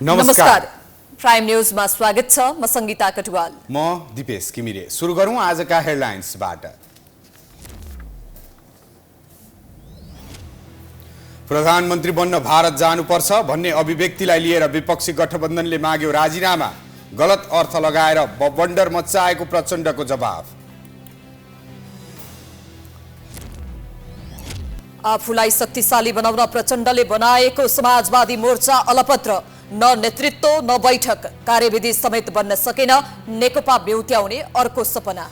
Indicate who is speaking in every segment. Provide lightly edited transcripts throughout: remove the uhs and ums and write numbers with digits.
Speaker 1: नमस्कार प्राइम न्यूजमा स्वागत छ। म संगीता कटुवाल।
Speaker 2: म दिपेश किमिरे। सुरु गरौं आजका हेडलाइन्सबाट। प्रधानमन्त्री बन्न भारत जानुपर्छ भन्ने अभिव्यक्तिलाई लिएर विपक्षी गठबन्धनले माग्यो राजीनामा। गलत अर्थ लगाएर बबन्डर मच्चाएको प्रचण्डको जवाफ।
Speaker 1: आफूलाई शक्तिशाली बनाउन प्रचण्डले बनाएको समाजवादी मोर्चा अलपत्र। न नेतृत्व न बैठक, कार्यविधि समेत बन्न सकेन नेकपा बेउत्याउने अर्को सपना।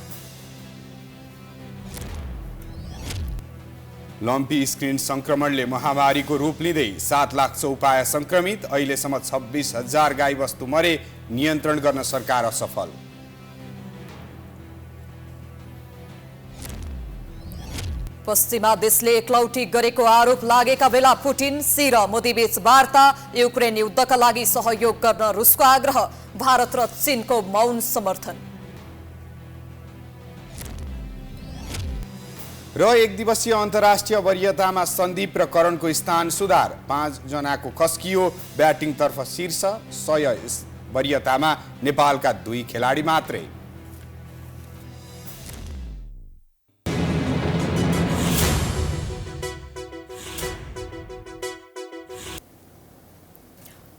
Speaker 2: लम्पी स्क्रिन संक्रमणले महामारीको रूप लिँदै 7 लाख चौपाया संक्रमित। अहिलेसम्म 26,000 गाईवस्तु मरे। नियन्त्रण गर्न सरकार असफल।
Speaker 1: पश्चिमा देशले एकलौटी गरेको आरोप लागेका बेला पुटिन सी र मोदी बीच वार्ता। युक्रेन युद्धका लागि सहयोग गर्न रुसको आग्रह। भारत र चीनको मौन समर्थन।
Speaker 2: र एक दिवसीय अन्तर्राष्ट्रिय वरियतामा सन्दीप र करणको स्थान सुधार। 5 जनाको खस्कियो। ब्याटिङतर्फ शीर्ष 100 वरियतामा नेपालका 2 खेलाडी मात्रै।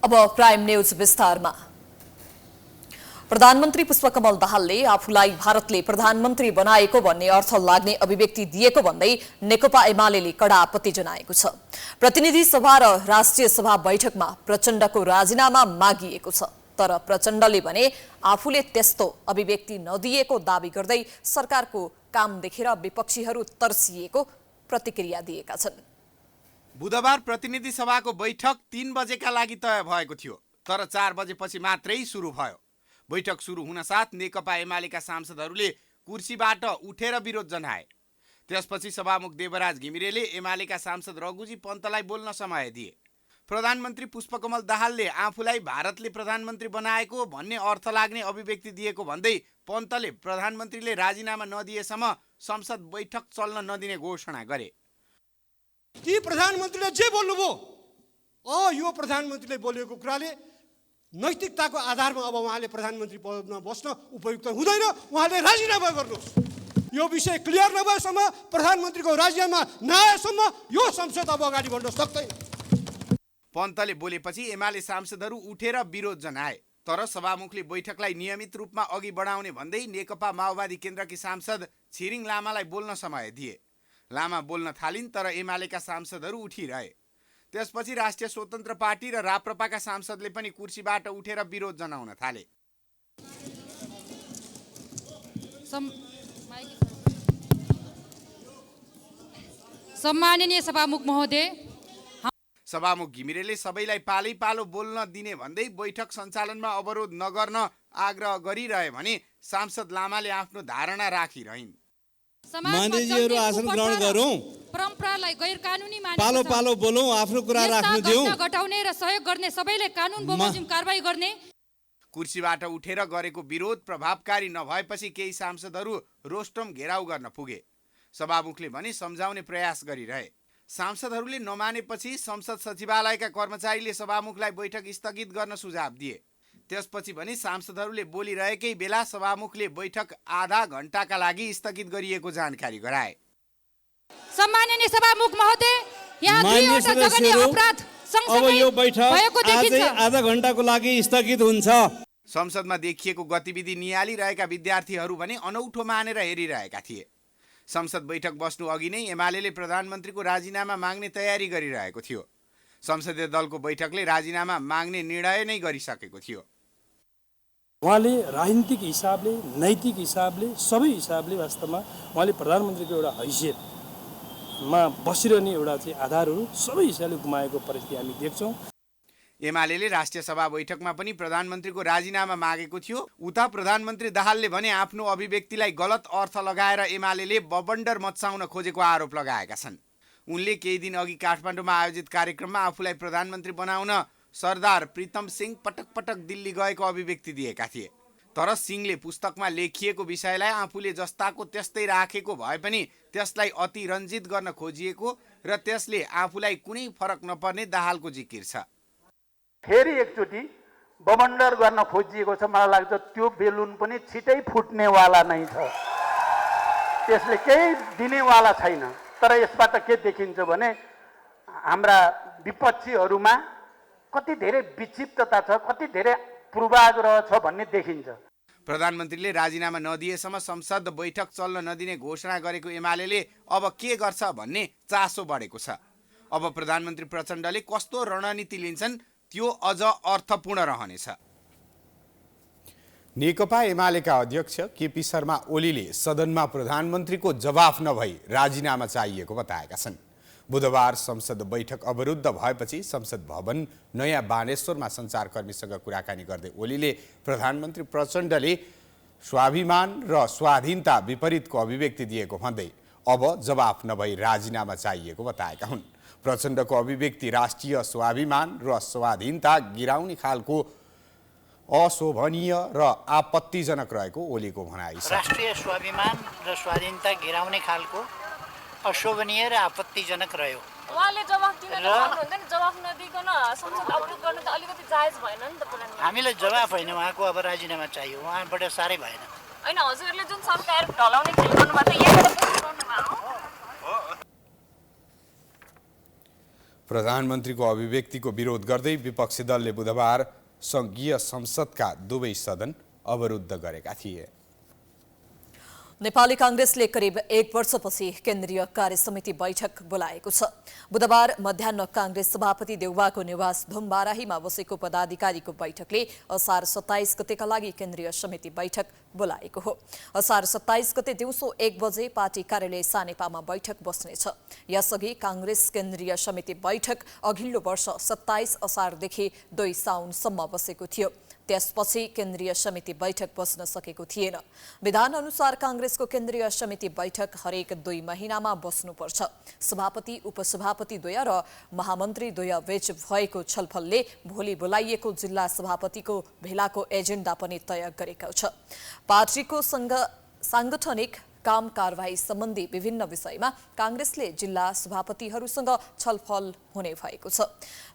Speaker 1: अब प्राइम न्यूज विस्तारमा। प्रधानमन्त्री पुष्पकमल दाहालले आफूलाई भारतले प्रधानमन्त्री बनाएको भन्ने अर्थ लाग्ने अभिव्यक्ति दिएको भन्दै नेकपा एमालेले कडा आपत्ति जनाएको छ। प्रतिनिधि सभा र राष्ट्रिय सभा बैठकमा प्रचण्डको राजीनामा मागिएको छ। तर प्रचण्डले भने आफूले त्यस्तो अभिव्यक्ति नदिएको दावी गर्दै सरकारको काम देखेर विपक्षीहरू तर्सिएको प्रतिक्रिया दिएका छन्।
Speaker 3: बुधबार प्रतिनिधि सभाको बैठक 3 बजेका लागि तय भएको थियो, तर 4 बजेपछि मात्रै सुरु भयो। बैठक सुरु हुनसाथ नेकपा एमालेका सांसदहरूले कुर्सीबाट उठेर विरोध जनाए। त्यसपछि सभामुख देवराज घिमिरेले एमालेका सांसद रघुजी पन्तलाई बोल्न समय दिए। प्रधानमन्त्री पुष्पकमल दाहालले आफूलाई भारतले प्रधानमन्त्री बनाएको भन्ने अर्थ लाग्ने अभिव्यक्ति दिएको भन्दै पन्तले प्रधानमन्त्रीले राजीनामा नदिएसम्म संसद बैठक चल्न नदिने घोषणा गरे।
Speaker 4: ती प्रधानमन्त्रीले जे बोल्नुभयो, यो प्रधानमन्त्रीले बोलेको कुराले नैतिकताको आधारमा अब उहाँले प्रधानमन्त्री पदमा बस्न उपयुक्त हुँदैन। उहाँले राजीनामा गर्नुहोस्। यो विषय क्लियर नभएसम्म, प्रधानमन्त्रीको राजीनामा नआएसम्म यो संसद अब अगाडि बढ्न सक्दैन।
Speaker 3: पन्तले बोलेपछि एमाले सांसदहरू उठेर विरोध जनाए। तर सभामुखले बैठकलाई नियमित रूपमा अघि बढाउने भन्दै नेकपा माओवादी केन्द्रकी सांसद छिरिङ लामालाई बोल्न समय दिए। लामा बोल्न थालिन्, तर एमालेका सांसदहरू उठिरहे। त्यसपछि राष्ट्रिय स्वतन्त्र पार्टी र राप्रपाका सांसदले पनि कुर्सीबाट उठेर विरोध जनाउन थाले।
Speaker 5: सम्माननीय सभामुख महोदय,
Speaker 3: सभामुख घिमिरेले सबैलाई पालै पालो बोल्न दिने भन्दै बैठक सञ्चालनमा अवरोध नगर्न आग्रह गरिरहे भने सांसद लामाले आफ्नो धारणा राखिरहन्।
Speaker 6: मानिसहरू आसन ग्रहण गरौँ,
Speaker 5: परम्परालाई गैर कानुनी मानेको
Speaker 6: पालो पालो बोलौँ, आफ्नो कुरा राख्नु दिउँ।
Speaker 5: घटाउने र सहयोग गर्ने सबैले कानुन बमोजिम कारबाही गर्ने।
Speaker 3: कुर्सीबाट उठेर गरेको विरोध प्रभावकारी नभएपछि केही सांसदहरू रोस्टम घेराउ गर्न पुगे। सभामुखले भने सम्झाउने प्रयास गरिरहे। सांसदहरूले नमानेपछि संसद सचिवालयका कर्मचारीले सभामुखलाई बैठक स्थगित गर्न सुझाव दिए। त्यसपछि भने सांसदहरूले बोलिरहेकै बेला सभामुखले बैठक आधा घण्टाका लागि स्थगित गरिएको जानकारी गराए।
Speaker 5: सम्माननीय सभामुख महोदय, यहाँ दुईवटा जघन्य अपराध
Speaker 6: अब यो बैठक
Speaker 5: भएको देखिन्छ।
Speaker 6: आधा घण्टाको लागि स्थगित हुन्छ।
Speaker 3: संसदमा देखिएको गतिविधि निहालिरहेका विद्यार्थीहरू भने अनौठो मानेर हेरिरहेका थिए। संसद बैठक बस्नु अघि नै एमालेले प्रधानमन्त्रीको राजीनामा माग्ने तयारी गरिरहेको थियो। संसदीय दलको बैठकले राजीनामा माग्ने निर्णय नै गरिसकेको थियो।
Speaker 7: उहाँले राजनीतिक हिसाबले, नैतिक हिसाबले, सबै हिसाबले वास्तवमा उहाँले प्रधानमन्त्रीको एउटा हैसियतमा बसिरहने एउटा चाहिँ आधारहरू सबै हिसाबले गुमाएको परिस्थिति हामी देख्छौँ।
Speaker 3: एमालेले राष्ट्रिय सभा बैठकमा पनि प्रधानमन्त्रीको राजीनामा मागेको थियो। उता प्रधानमन्त्री दाहालले भने आफ्नो अभिव्यक्तिलाई गलत अर्थ लगाएर एमालेले बबन्डर मच्चाउन खोजेको आरोप लगाएका छन्। उनले केही दिन अघि काठमाडौँमा आयोजित कार्यक्रममा आफूलाई प्रधानमन्त्री बनाउन सरदार प्रीतम सिंह पटक पटक दिल्ली गएको अभिव्यक्ति दिएका थिए। तर सिंहले पुस्तकमा लेखिएको विषयलाई आफूले जस्ताको त्यस्तै राखेको भए पनि त्यसलाई अति रञ्जित गर्न खोजिएको र त्यसले आफूलाई कुनै फरक नपर्ने दाहालको जिकिर छ।
Speaker 8: फेरि एकचोटि बमण्डर गर्न खोजिएको छ। मलाई लाग्छ त्यो बेलुन पनि छिटै फुट्नेवाला नै छ, त्यसले केही दिनेवाला छैन। तर यसबाट के देखिन्छ भने हाम्रा विपक्षीहरूमा कति धेरै विक्षिप्तता छ, कति धेरै पूर्वाग्रह छ भन्ने देखिन्छ।
Speaker 3: प्रधानमन्त्रीले राजीनामा नदिएसम्म संसद बैठक चल्न नदिने घोषणा गरेको एमाले अब के गर्छ भन्ने चासो बढेको छ। अब प्रधानमन्त्री प्रचण्डले कस्तो रणनीति लिन्छन् त्यो अझ अर्थपूर्ण रहनेछ।
Speaker 2: नेकपा एमालेका अध्यक्ष केपी शर्मा ओलीले सदनमा प्रधानमन्त्रीको जवाफ नभई राजीनामा चाहिएको बताएका छन्। बुधबार संसद बैठक अवरुद्ध भएपछि संसद भवन नयाँ बानेश्वरमा सञ्चारकर्मीसँग कुराकानी गर्दै ओलीले प्रधानमन्त्री प्रचण्डले स्वाभिमान र स्वाधीनता विपरीतको अभिव्यक्ति दिएको भन्दै अब जवाफ नभई राजीनामा चाहिएको बताएका हुन्। प्रचण्डको अभिव्यक्ति राष्ट्रिय स्वाभिमान र स्वाधीनता गिराउने खालको अशोभनीय र आपत्तिजनक रहेको ओलीको भनाइ छ।
Speaker 9: राष्ट्रिय स्वाभिमान र स्वाधीनता गिराउने खालको अशोभनीय र आपत्तिजनक रह्यो।
Speaker 10: उहाँले जवाफ दिन सक्नुहुन्न नि, जवाफ नदिकन संसद अवरुद्ध गर्न त अलिकति जायज भएन नि त प्रधानमन्त्री।
Speaker 9: हामीलाई जवाफ होइन, उहाँको अब राजीनामा चाहियो। उहाँबाट साह्रै भएन।
Speaker 10: होइन, हजुरहरूले जुन सरकार ढलाउने खेल गर्नुभएको थियो यहीँबाट पुरा गर्नुभएको हो।
Speaker 2: प्रधानमन्त्रीको अभिव्यक्तिको विरोध गर्दै विपक्षी दलले बुधबार सङ्घीय संसदका दुवै सदन अवरुद्ध गरेका थिए।
Speaker 1: नेपाली कांग्रेसले करिब 1 वर्षपछि केन्द्रीय कार्य समिति बैठक बोलाएको छ। बुधबार मध्याह्न कांग्रेस सभापति देउवाको निवास धुमबाराहीमा बसेको पदाधिकारीको बैठकले असार 27 गतेका लागि केन्द्रीय समिति बैठक बोलाएको हो। असार 27 गते दिउँसो 1 बजे पार्टी कार्यालय सानेपामा बैठक बस्नेछ। यसअघि कांग्रेस केन्द्रीय समिति बैठक अघिल्लो वर्ष 27 असारदेखि 2 साउनसम्म बसेको थियो। त्यसपछि केन्द्रीय समिति बैठक बस्न सकेको थिएन। विधान अनुसार कांग्रेसको केन्द्रीय समिति बैठक हरेक 2 महिनामा बस्नुपर्छ। सभापति, उपसभापति द्वय र महामन्त्री द्वय बीच भएको छलफलले भोलि बोलाइएको जिल्ला सभापतिको भेलाको एजेन्डा पनि तय गरेको छ। पार्टीको सांगठनिक काम कारवाही सम्बन्धी विभिन्न विषयमा कांग्रेसले जिल्ला सभापतिहरूसँग छलफल हुने भएको छ।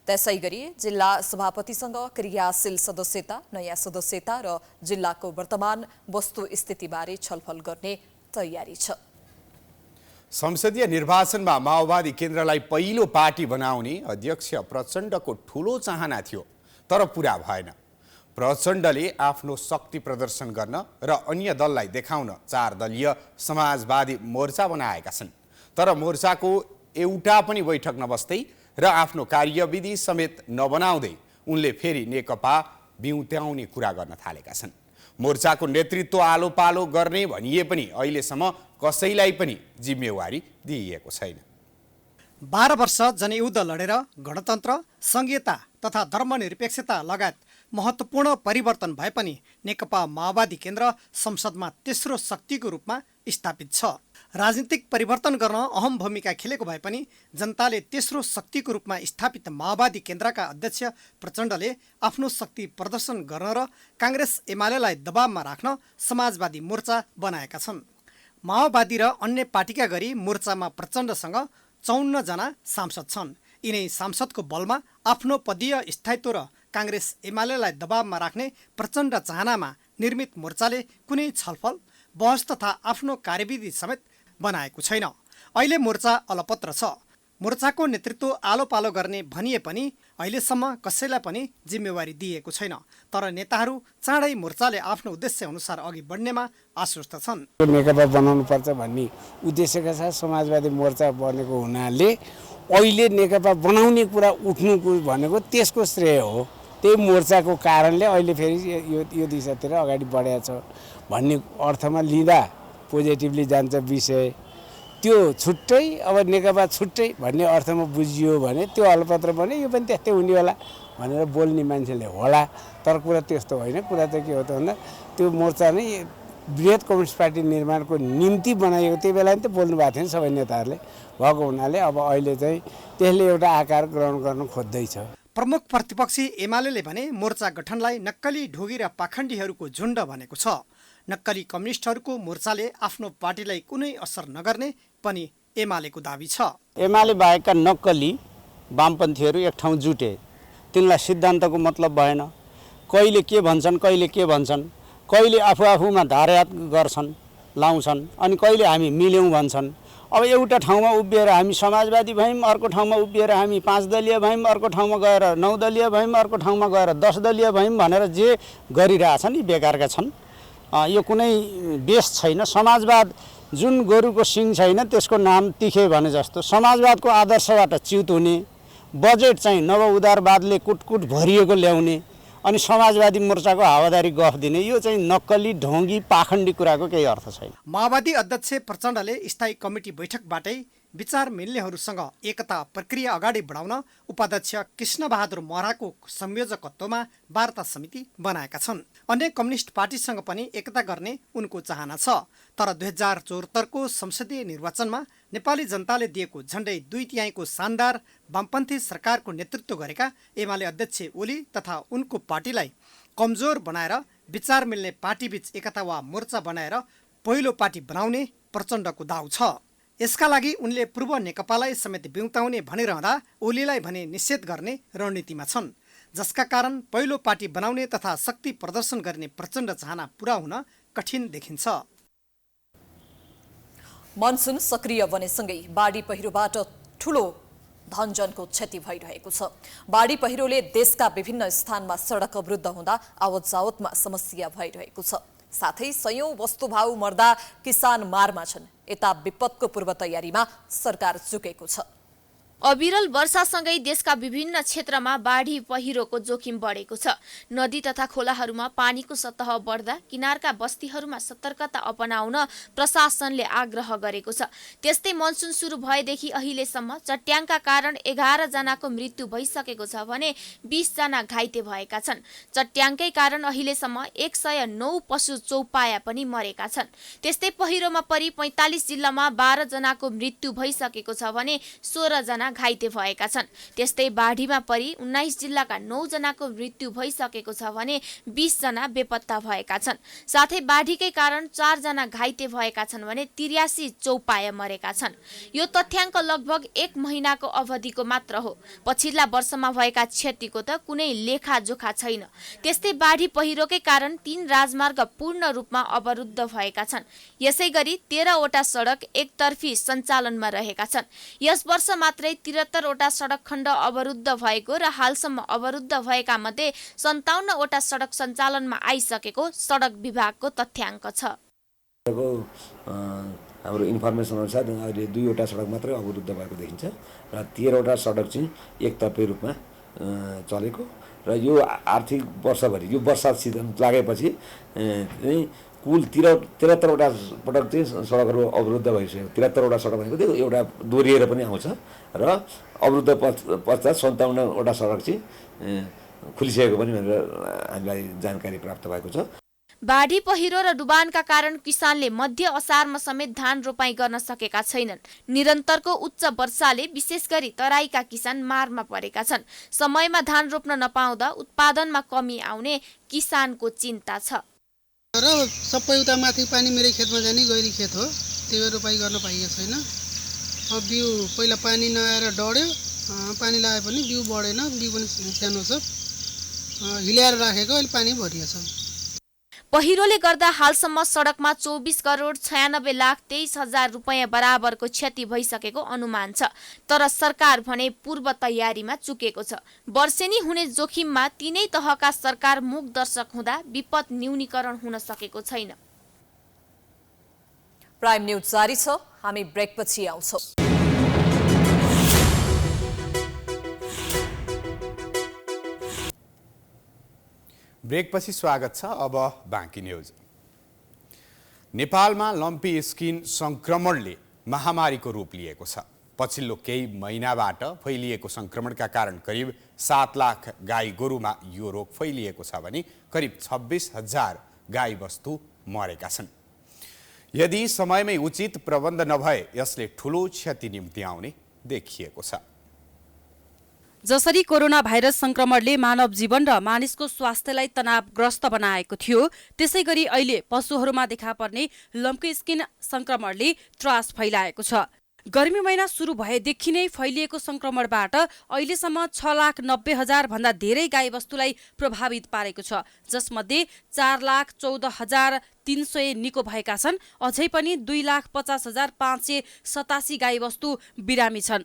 Speaker 1: त्यसैगरी जिल्ला सभापतिसँग क्रियाशील सदस्यता, नयाँ सदस्यता र जिल्लाको वर्तमान वस्तुस्थितिबारे छलफल गर्ने तयारी छ।
Speaker 2: संसदीय निर्वाचनमा माओवादी केन्द्रलाई पहिलो पार्टी बनाउने अध्यक्ष प्रचण्डको ठूलो चाहना थियो, तर पूरा भएन। प्रचण्डले आफ्नो शक्ति प्रदर्शन गर्न र अन्य दललाई देखाउन 4 दलीय समाजवादी मोर्चा बनाएका छन्। तर मोर्चाको एउटा पनि बैठक नबस्दै र आफ्नो कार्यविधि समेत नबनाउँदै उनले फेरि नेकपा बिउत्याउने कुरा गर्न थालेका छन्। मोर्चाको नेतृत्व आलो पालो गर्ने भनिए पनि अहिलेसम्म कसैलाई पनि जिम्मेवारी दिइएको छैन।
Speaker 11: 12 वर्ष जनयुद्ध लडेर गणतन्त्र, संघीयता तथा धर्मनिरपेक्षता लगायत महत्त्वपूर्ण परिवर्तन भए पनि नेकपा माओवादी केन्द्र संसदमा तेस्रो शक्तिको रूपमा स्थापित छ। राजनीतिक परिवर्तन गर्न अहम भूमिका खेलेको भए पनि जनताले तेस्रो शक्तिको रूपमा स्थापित माओवादी केन्द्रका अध्यक्ष प्रचण्डले आफ्नो शक्ति प्रदर्शन गर्न र कांग्रेस एमालेलाई दबावमा राख्न समाजवादी मोर्चा बनाएका छन्। माओवादी र अन्य पार्टीका गरी मोर्चामा प्रचण्डसँग 54 जना सांसद छन्। यिनै सांसदको बलमा आफ्नो पदीय स्थायित्व र कांग्रेस एमालेलाई दबावमा राख्ने प्रचण्ड चाहनामा निर्मित मोर्चाले कुनै छलफल, बहस तथा आफ्नो कार्यविधि समेत बनाएको छैन। अहिले मोर्चा अलपत्र छ। मोर्चाको नेतृत्व आलो पालो गर्ने भनिए पनि अहिलेसम्म कसैलाई पनि जिम्मेवारी दिएको छैन। तर नेताहरू चाँडै मोर्चाले आफ्नो उद्देश्य अनुसार अघि बढ्नेमा आश्वस्त छन्।
Speaker 12: नेकपा बनाउनु पर्छ भन्ने उद्देश्यका साथ समाजवादी मोर्चा बनेको हुनाले अहिले नेकपा बनाउने कुरा उठ्नु भनेको त्यसको श्रेय हो। त्यही मोर्चाको कारणले अहिले फेरि यो दिशातिर अगाडि बढेको छ भन्ने अर्थमा लिँदा पोजिटिभली जान्छ विषय। त्यो छुट्टै अब नेकपा छुट्टै भन्ने अर्थमा बुझियो भने त्यो अलपत्र भने यो पनि त्यस्तै हुने होला भनेर बोल्ने मान्छेले होला। तर कुरा त्यस्तो होइन। कुरा चाहिँ के हो त भन्दा त्यो मोर्चा नै बृहत कम्युनिस्ट पार्टी निर्माणको निम्ति बनाइएको, त्यही बेला नि त बोल्नु भएको थियो नि सबै नेताहरूले। भएको हुनाले अब अहिले चाहिँ त्यसले एउटा आकार ग्रहण गर्न खोज्दैछ।
Speaker 11: प्रमुख प्रतिपक्षी एमाले भने मोर्चा गठनलाई नक्कली ढोगी र पाखण्डीहरूको झुण्ड भनेको छ। नक्कली कम्युनिस्टहरूको मोर्चाले आफ्नो पार्टीलाई कुनै असर नगर्ने पनि एमालेको दाबी छ।
Speaker 13: एमाले बाहेकका नक्कली वामपन्थीहरू एक ठाउँ जुटे
Speaker 12: तिनलाई सिद्धान्तको मतलब भएन। कहिले के भन्छन् कहिले आफूमा धारयात गर्छन् लाउँछन् अनि कहिले हामी मिल्यौँ भन्छन्। अब एउटा ठाउँमा उभिएर हामी समाजवादी भयौँ, अर्को ठाउँमा उभिएर हामी 5 दलीय भयौँ, अर्को ठाउँमा गएर 9 दलीय भयौँ, अर्को ठाउँमा गएर 10 दलीय भयौँ भनेर जे गरिरहेछन् यी बेकारका छन्। यो कुनै बेस छैन। समाजवाद जुन गोरुको सिङ छैन त्यसको नाम तिखे भने जस्तो समाजवादको आदर्शबाट च्युत हुने, बजेट चाहिँ नवउदारवादले कुटकुट भरिएको ल्याउने अनि समाजवादी मोर्चाको हावादारी गफ दिने, यो चाहिँ नक्कली ढोंगी पाखण्डी कुराको केही अर्थ छैन।
Speaker 11: माओवादी अध्यक्ष प्रचण्डले स्थायी कमिटी बैठकबाटै विचार मिल्नेहरूसँग एकता प्रक्रिया अगाडि बढाउन उपाध्यक्ष कृष्णबहादुर महराको संयोजकत्वमा वार्ता समिति बनाएका छन्। अन्य कम्युनिस्ट पार्टीसँग पनि एकता गर्ने उनको चाहना छ। तर 2074को संसदीय निर्वाचनमा नेपाली जनताले दिएको झण्डै 2/3 शानदार वामपन्थी सरकारको नेतृत्व गरेका एमाले अध्यक्ष ओली तथा उनको पार्टीलाई कमजोर बनाएर विचार मिल्ने पार्टीबीच एकता वा मोर्चा बनाएर पहिलो पार्टी बनाउने प्रचण्डको दाउ छ। यसका लागि उनले पूर्व नेकपालाई समेत बिउताउने भनिरहँदा ओलीलाई भने निषेध गर्ने रणनीतिमा छन्, जसका कारण पहिलो पार्टी बनाउने तथा शक्ति प्रदर्शन गर्ने प्रचण्ड चाहना पूरा हुन कठिन देखिन्छ।
Speaker 1: मनसुन सक्रिय बनेसँगै बाढी पहिरोबाट ठूलो धनजनको क्षति भइरहेको छ। बाढी पहिरोले देशका विभिन्न स्थानमा सडक अवरुद्ध हुँदा आवतजावतमा समस्या भइरहेको छ। साथै सयौं वस्तुभाउ मर्दा किसान मारमा छन्। यता विपदको पूर्व तयारीमा सरकार चुकेको छ।
Speaker 13: अविरल वर्षासँगै देशका विभिन्न क्षेत्रमा बाढी पहिरोको जोखिम बढेको छ। नदी तथा खोलाहरूमा पानीको सतह बढ्दा किनारका बस्तीहरूमा सतर्कता अपनाउन प्रशासनले आग्रह गरेको छ। त्यस्तै मनसुन सुरु भएदेखि अहिलेसम्म चट्याङका कारण 11 जनाको मृत्यु भइसकेको छ भने 20 जना घाइते भएका छन्। चट्याङकै कारण अहिलेसम्म 109 पशु चौपाया पनि मरेका छन्। त्यस्तै पहिरोमा परि 45 जिल्लामा 12 जनाको मृत्यु भइसकेको छ भने 16 जना घाइते भएका छन्। त्यस्तै बाढीमा परि 19 जिल्लाका 9 जनाको मृत्यु भइसकेको छ भने 20 जना बेपत्ता भएका छन्। साथै बाढीकै कारण 4 जना घाइते भएका छन् भने 83 चौपाया मरेका छन्। यो तथ्याङ्क लगभग 1 महिनाको अवधिको मात्र हो। पछिल्ला वर्षमा भएका क्षतिको त कुनै लेखाजोखा छैन। त्यस्तै बाढी पहिरोकै कारण 3 राजमार्ग पूर्ण रूपमा अवरुद्ध भएका छन्। यसैगरी 13 वटा सडक एकतर्फी सञ्चालनमा रहेका छन्। यस वर्ष मात्रै 73 वटा सडक खण्ड अवरुद्ध भएको र हालसम्म अवरुद्ध भएका मध्ये 57 वटा सडक सञ्चालनमा आइसकेको सडक विभागको तथ्याङ्क छ।
Speaker 14: हाम्रो इन्फर्मेसन अनुसार अहिले 2 वटा सडक मात्रै अवरुद्ध भएको देखिन्छ र 13 वटा सडक चाहिँ एकतर्फी रूपमा चलेको र यो आर्थिक वर्षभरि यो वर्षा सिजन लागेपछि कुल 73 वटा पटक चाहिँ सडकहरू अवरुद्ध भइसक्यो। 73 वटा सडक भनेको त्यो एउटा दोहोरिएर पनि आउँछ र अवरुद्ध पश्चात 57 वटा सडक चाहिँ खुलिसकेको पनि भनेर हामीलाई जानकारी प्राप्त भएको छ।
Speaker 13: बाढी पहिरो र डुबानका कारण किसानले मध्य असारमा समेत धान रोपाई गर्न सकेका छैनन्। निरन्तरको उच्च वर्षाले विशेष गरी तराईका किसान मारमा परेका छन्। समयमा धान रोप्न नपाउँदा उत्पादनमा कमी आउने किसानको चिन्ता छ।
Speaker 15: र सबै उता माथि पानी मेरै खेतमा जाने गहिरी खेत हो, त्यो रोपाई गर्न पाइएको छैन। अब बिउ पहिला पानी नआएर डढ्यो, पानी लगाए पनि बिउ बढेन, बिउ पनि सानो छ, हिल्याएर राखेको अहिले पानी भरिएको छ।
Speaker 13: पहिरोले गर्दा हालसम्म सडकमा 24 करोड 96 लाख 23 हजार रुपैयाँ बराबरको क्षति भइसकेको अनुमान छ। तर सरकार भने पूर्व तयारीमा चुकेको छ। वर्षेनी हुने जोखिममा तीनै तहका सरकार मुख दर्शक हुँदा विपद न्यूनीकरण हुन सकेको छैन।
Speaker 1: प्राइम न्यूज जारी छ, हामी ब्रेकपछि आउँछौं।
Speaker 2: ब्रेकपछि स्वागत छ। अब बाँकी न्यूज। नेपालमा लम्पी स्किन संक्रमणले महामारीको रूप लिएको छ। पछिल्लो केही महिनाबाट फैलिएको संक्रमणका कारण करिब 7 लाख गाई गोरुमा यो रोग फैलिएको छ भने करिब 26,000 गाई वस्तु मरेका छन्। यदि समयमै उचित प्रबन्ध नभए यसले ठूलो क्षति निम्ति आउने देखिएको छ।
Speaker 16: जसरी कोरोना भाइरस संक्रमणले मानव जीवन र मानिसको स्वास्थ्यलाई तनावग्रस्त बनाएको थियो, त्यसै गरी अहिले पशुहरूमा देखा पर्ने लम्पी स्किन संक्रमणले त्रास फैलाएको छ। गर्मी महिना सुरु भएदेखि नै फैलिएको संक्रमणबाट अहिलेसम्म 6,90,000 भन्दा धेरै गाईवस्तुलाई प्रभावित पारेको छ, जसमध्ये 4,14,300 निको भएका छन्। अझै पनि 2,50,587 गाईवस्तु बिरामी छन्।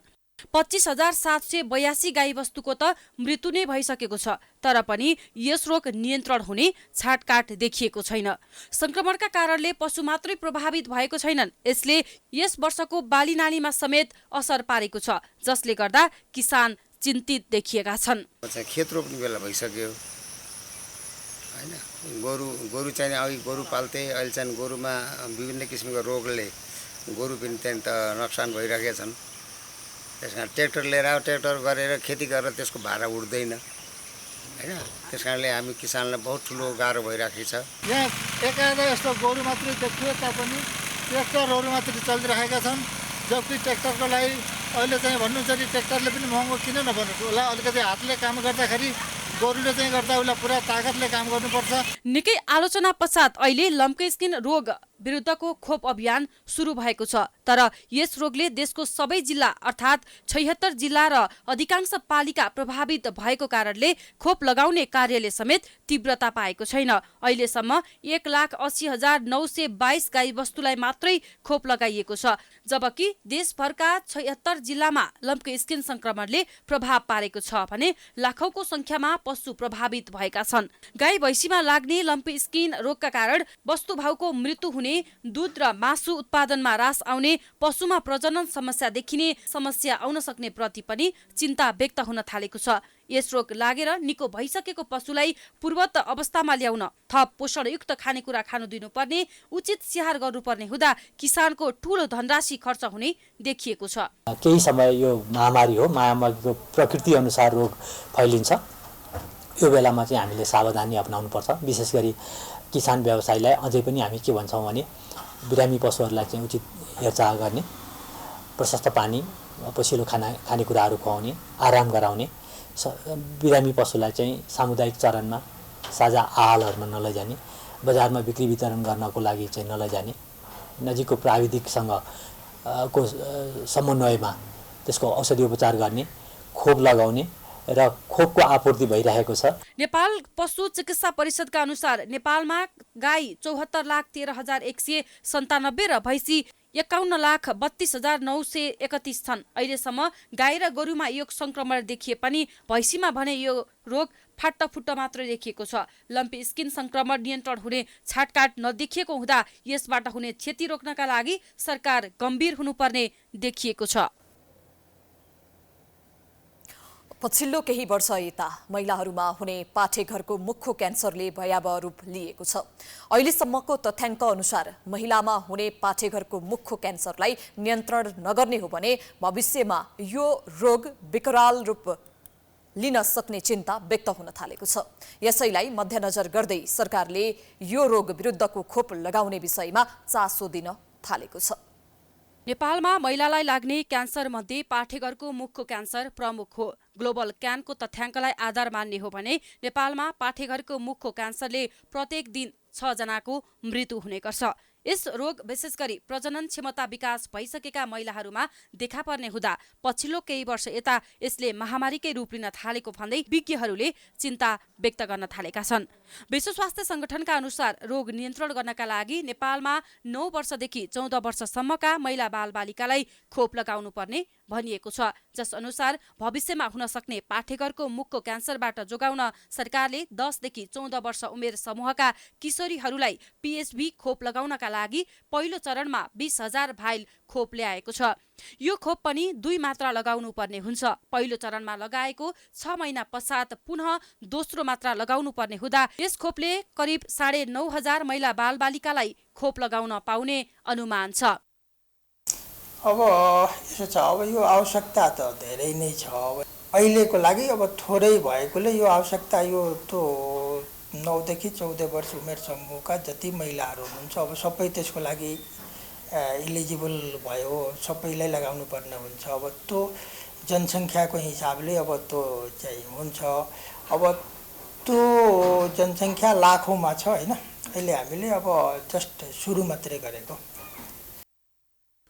Speaker 16: 25,782 गाईवस्तुको त मृत्यु नै भइसकेको छ, तर पनि यस रोग नियन्त्रण हुने छाटकाट देखिएको छैन। संक्रमणका कारणले पशु मात्रै प्रभावित भएको छैनन्, यसले यस वर्षको बाली नालीमा समेत असर पारेको छ, जसले गर्दा किसान चिन्तित देखिएका छन्।
Speaker 17: खेत रोप्ने बेला भइसक्यो हैन, गोरु चाहिँ अघि गोरु पाल्थे, अहिले चाहिँ गोरुमा विभिन्न किसिमको रोगले गोरु पनि त्यहाँ त नोक्सान भइरहेका छन्। त्यस कारण ट्र्याक्टर लिएर ट्र्याक्टर गरेर खेती गरेर त्यसको भाडा उठ्दैन हैन। त्यस कारणले हामी किसानलाई बहुत ठुलो गाह्रो भइरहेको छ।
Speaker 18: यहाँ एकाएका यस्तो गोरु मात्रै देखिए तापनि ट्र्याक्टरहरू मात्रै चलिरहेका छन्, जबकि ट्र्याक्टरको लागि अहिले चाहिँ भन्नुहुन्छ कि ट्र्याक्टरले पनि महँगो किन नभन्नु, उसलाई अलिकति हातले काम गर्दाखेरि गोरुले चाहिँ गर्दा उसलाई पुरा ताकतले काम गर्नुपर्छ।
Speaker 16: निकै आलोचना पश्चात अहिले लम्पी स्किन रोग विरुद्धको खोप अभियान सुरु भएको छ, तर यस रोगले देशको सबै जिल्ला अर्थात् 76 जिल्ला र अधिकांश पालिका प्रभावित भएको कारणले खोप लगाउने कार्यले समेत तीव्रता पाएको छैन। अहिलेसम्म 1,80,922 गाईवस्तुलाई मात्रै खोप लगाइएको छ, जबकि देशभरका 76 जिल्लामा लम्पी स्किन संक्रमणले प्रभाव पारेको छ भने लाखौंको संख्यामा पशु प्रभावित भएका छन्। गाई भैँसीमा लाग्ने लम्पी स्किन रोगका कारण वस्तुभाउको मृत्यु हुने, दूध र मासु उत्पादनमा ह्रास आउने, पशुमा प्रजनन समस्या देखिने समस्या आउन सक्ने प्रति पनि चिन्ता व्यक्त हुन थालेको छ। यस रोग लागेर निको भइसकेको पशुलाई पूर्वत अवस्थामा ल्याउन थप पोषणयुक्त खानेकुरा खानु दिनुपर्ने, उचित स्याहार गर्नुपर्ने हुँदा किसानको ठूलो धनराशि खर्च हुने देखिएको छ।
Speaker 19: केही समय यो महामारी हो, महामारीको प्रकृति अनुसार रोग फैलिन्छ। यो बेलामा चाहिँ हामीले सावधानी अपनाउनुपर्छ। विशेष गरी किसान व्यवसायीलाई अझै पनि हामी के भन्छौँ भने बिरामी पशुहरूलाई चाहिँ उचित हेरचाह गर्ने, प्रशस्त पानी, पसिलो खानेकुराहरू खुवाउने, आराम गराउने, बिरामी पशुलाई चाहिँ सामुदायिक चरणमा साझा आहालहरूमा नलैजाने, बजारमा बिक्री वितरण गर्नको लागि चाहिँ नलैजाने, नजिकको प्राविधिकसँग को समन्वयमा त्यसको औषधि उपचार गर्ने, खोप लगाउने र खोपको आपूर्ति भइरहेको छ।
Speaker 16: नेपाल पशु चिकित्सा परिषदका अनुसार नेपालमा गाई 74,13,197 र भैँसी 51,32,931 छन्। अहिलेसम्म गाई र गोरुमा यो संक्रमण देखिए पनि भैँसीमा भने यो रोग फाट्टाफुट्टा मात्र देखिएको छ। लम्पी स्किन संक्रमण नियन्त्रण हुने छाटकाट नदेखिएको हुँदा यसबाट हुने क्षति रोक्नका लागि सरकार गम्भीर हुनुपर्ने देखिएको छ।
Speaker 1: पछिल्लो केही वर्ष यता महिलाहरूमा हुने पाठेघरको मुखको क्यान्सरले भयावह रूप लिएको छ। अहिलेसम्मको तथ्याङ्क अनुसार महिलामा हुने पाठेघरको मुखको क्यान्सरलाई नियन्त्रण नगर्ने हो भने भविष्यमा यो रोग विकराल रूप लिन सक्ने चिन्ता व्यक्त हुन थालेको छ। यसैलाई मध्यनजर गर्दै सरकारले यो रोग विरुद्धको खोप लगाउने विषयमा चासो दिन थालेको छ।
Speaker 16: नेपालमा महिलालाई लाग्ने क्यान्सर मध्ये पाठेघरको मुखको क्यान्सर प्रमुख हो। ग्लोबल क्यानको तथ्याङ्कलाई आधार मान्ने हो भने नेपालमा पाठेघरको मुखको क्यान्सरले प्रत्येक दिन 6 जनाको मृत्यु हुने गर्छ। यस रोग विशेष गरी प्रजनन क्षमता विकास भइसकेका महिलाहरूमा देखा पर्ने हुँदा पछिल्लो केही वर्ष यता यसले महामारीकै रूप लिन थालेको भन्दै विज्ञहरूले चिन्ता व्यक्त गर्न थालेका छन्। विश्व स्वास्थ्य संगठनका अनुसार रोग नियन्त्रण गर्नका लागि नेपालमा 9 वर्षदेखि 14 वर्षसम्मका महिला बालबालिकालाई खोप लगाउनु पर्ने भनिएको छ, जस अनुसार भविष्यमा हुन सक्ने पाठेघरको मुखको क्यान्सरबाट जोगाउन सरकारले 10 देखि 14 वर्ष उमेर समूहका किशोरीहरूलाई पीएचभी खोप लगाउनका लागि पहिलो चरणमा 20,000 भाइल खोप ल्याएको छ। यो खोप पनि 2 मात्रा लगाउनु पर्ने हुन्छ। पहिलो चरणमा लगाएको 6 महिना पश्चात पुनः दोस्रो मात्रा लगाउनु पर्ने हुँदा यस खोपले करिब 9,500 महिला बालबालिकालाई खोप लगाउन पाउने अनुमान छ।
Speaker 20: अब यसो छ, अब यो आवश्यकता त धेरै नै छ। अहिलेको लागि अब थोरै भएकोले यो आवश्यकता यो त 9 देखि 14 वर्ष उमेर समूहका जति महिलाहरू हुनुहुन्छ अब सबै त्यसको लागि इलिजिबल भयो, सबैलाई लगाउनु पर्ने हुन्छ। अब त्यो जनसङ्ख्याको हिसाबले अब त्यो चाहिँ हुन्छ। अब त्यो जनसङ्ख्या लाखौँमा छ होइन। अहिले हामीले अब जस्ट सुरु मात्रै गरेको।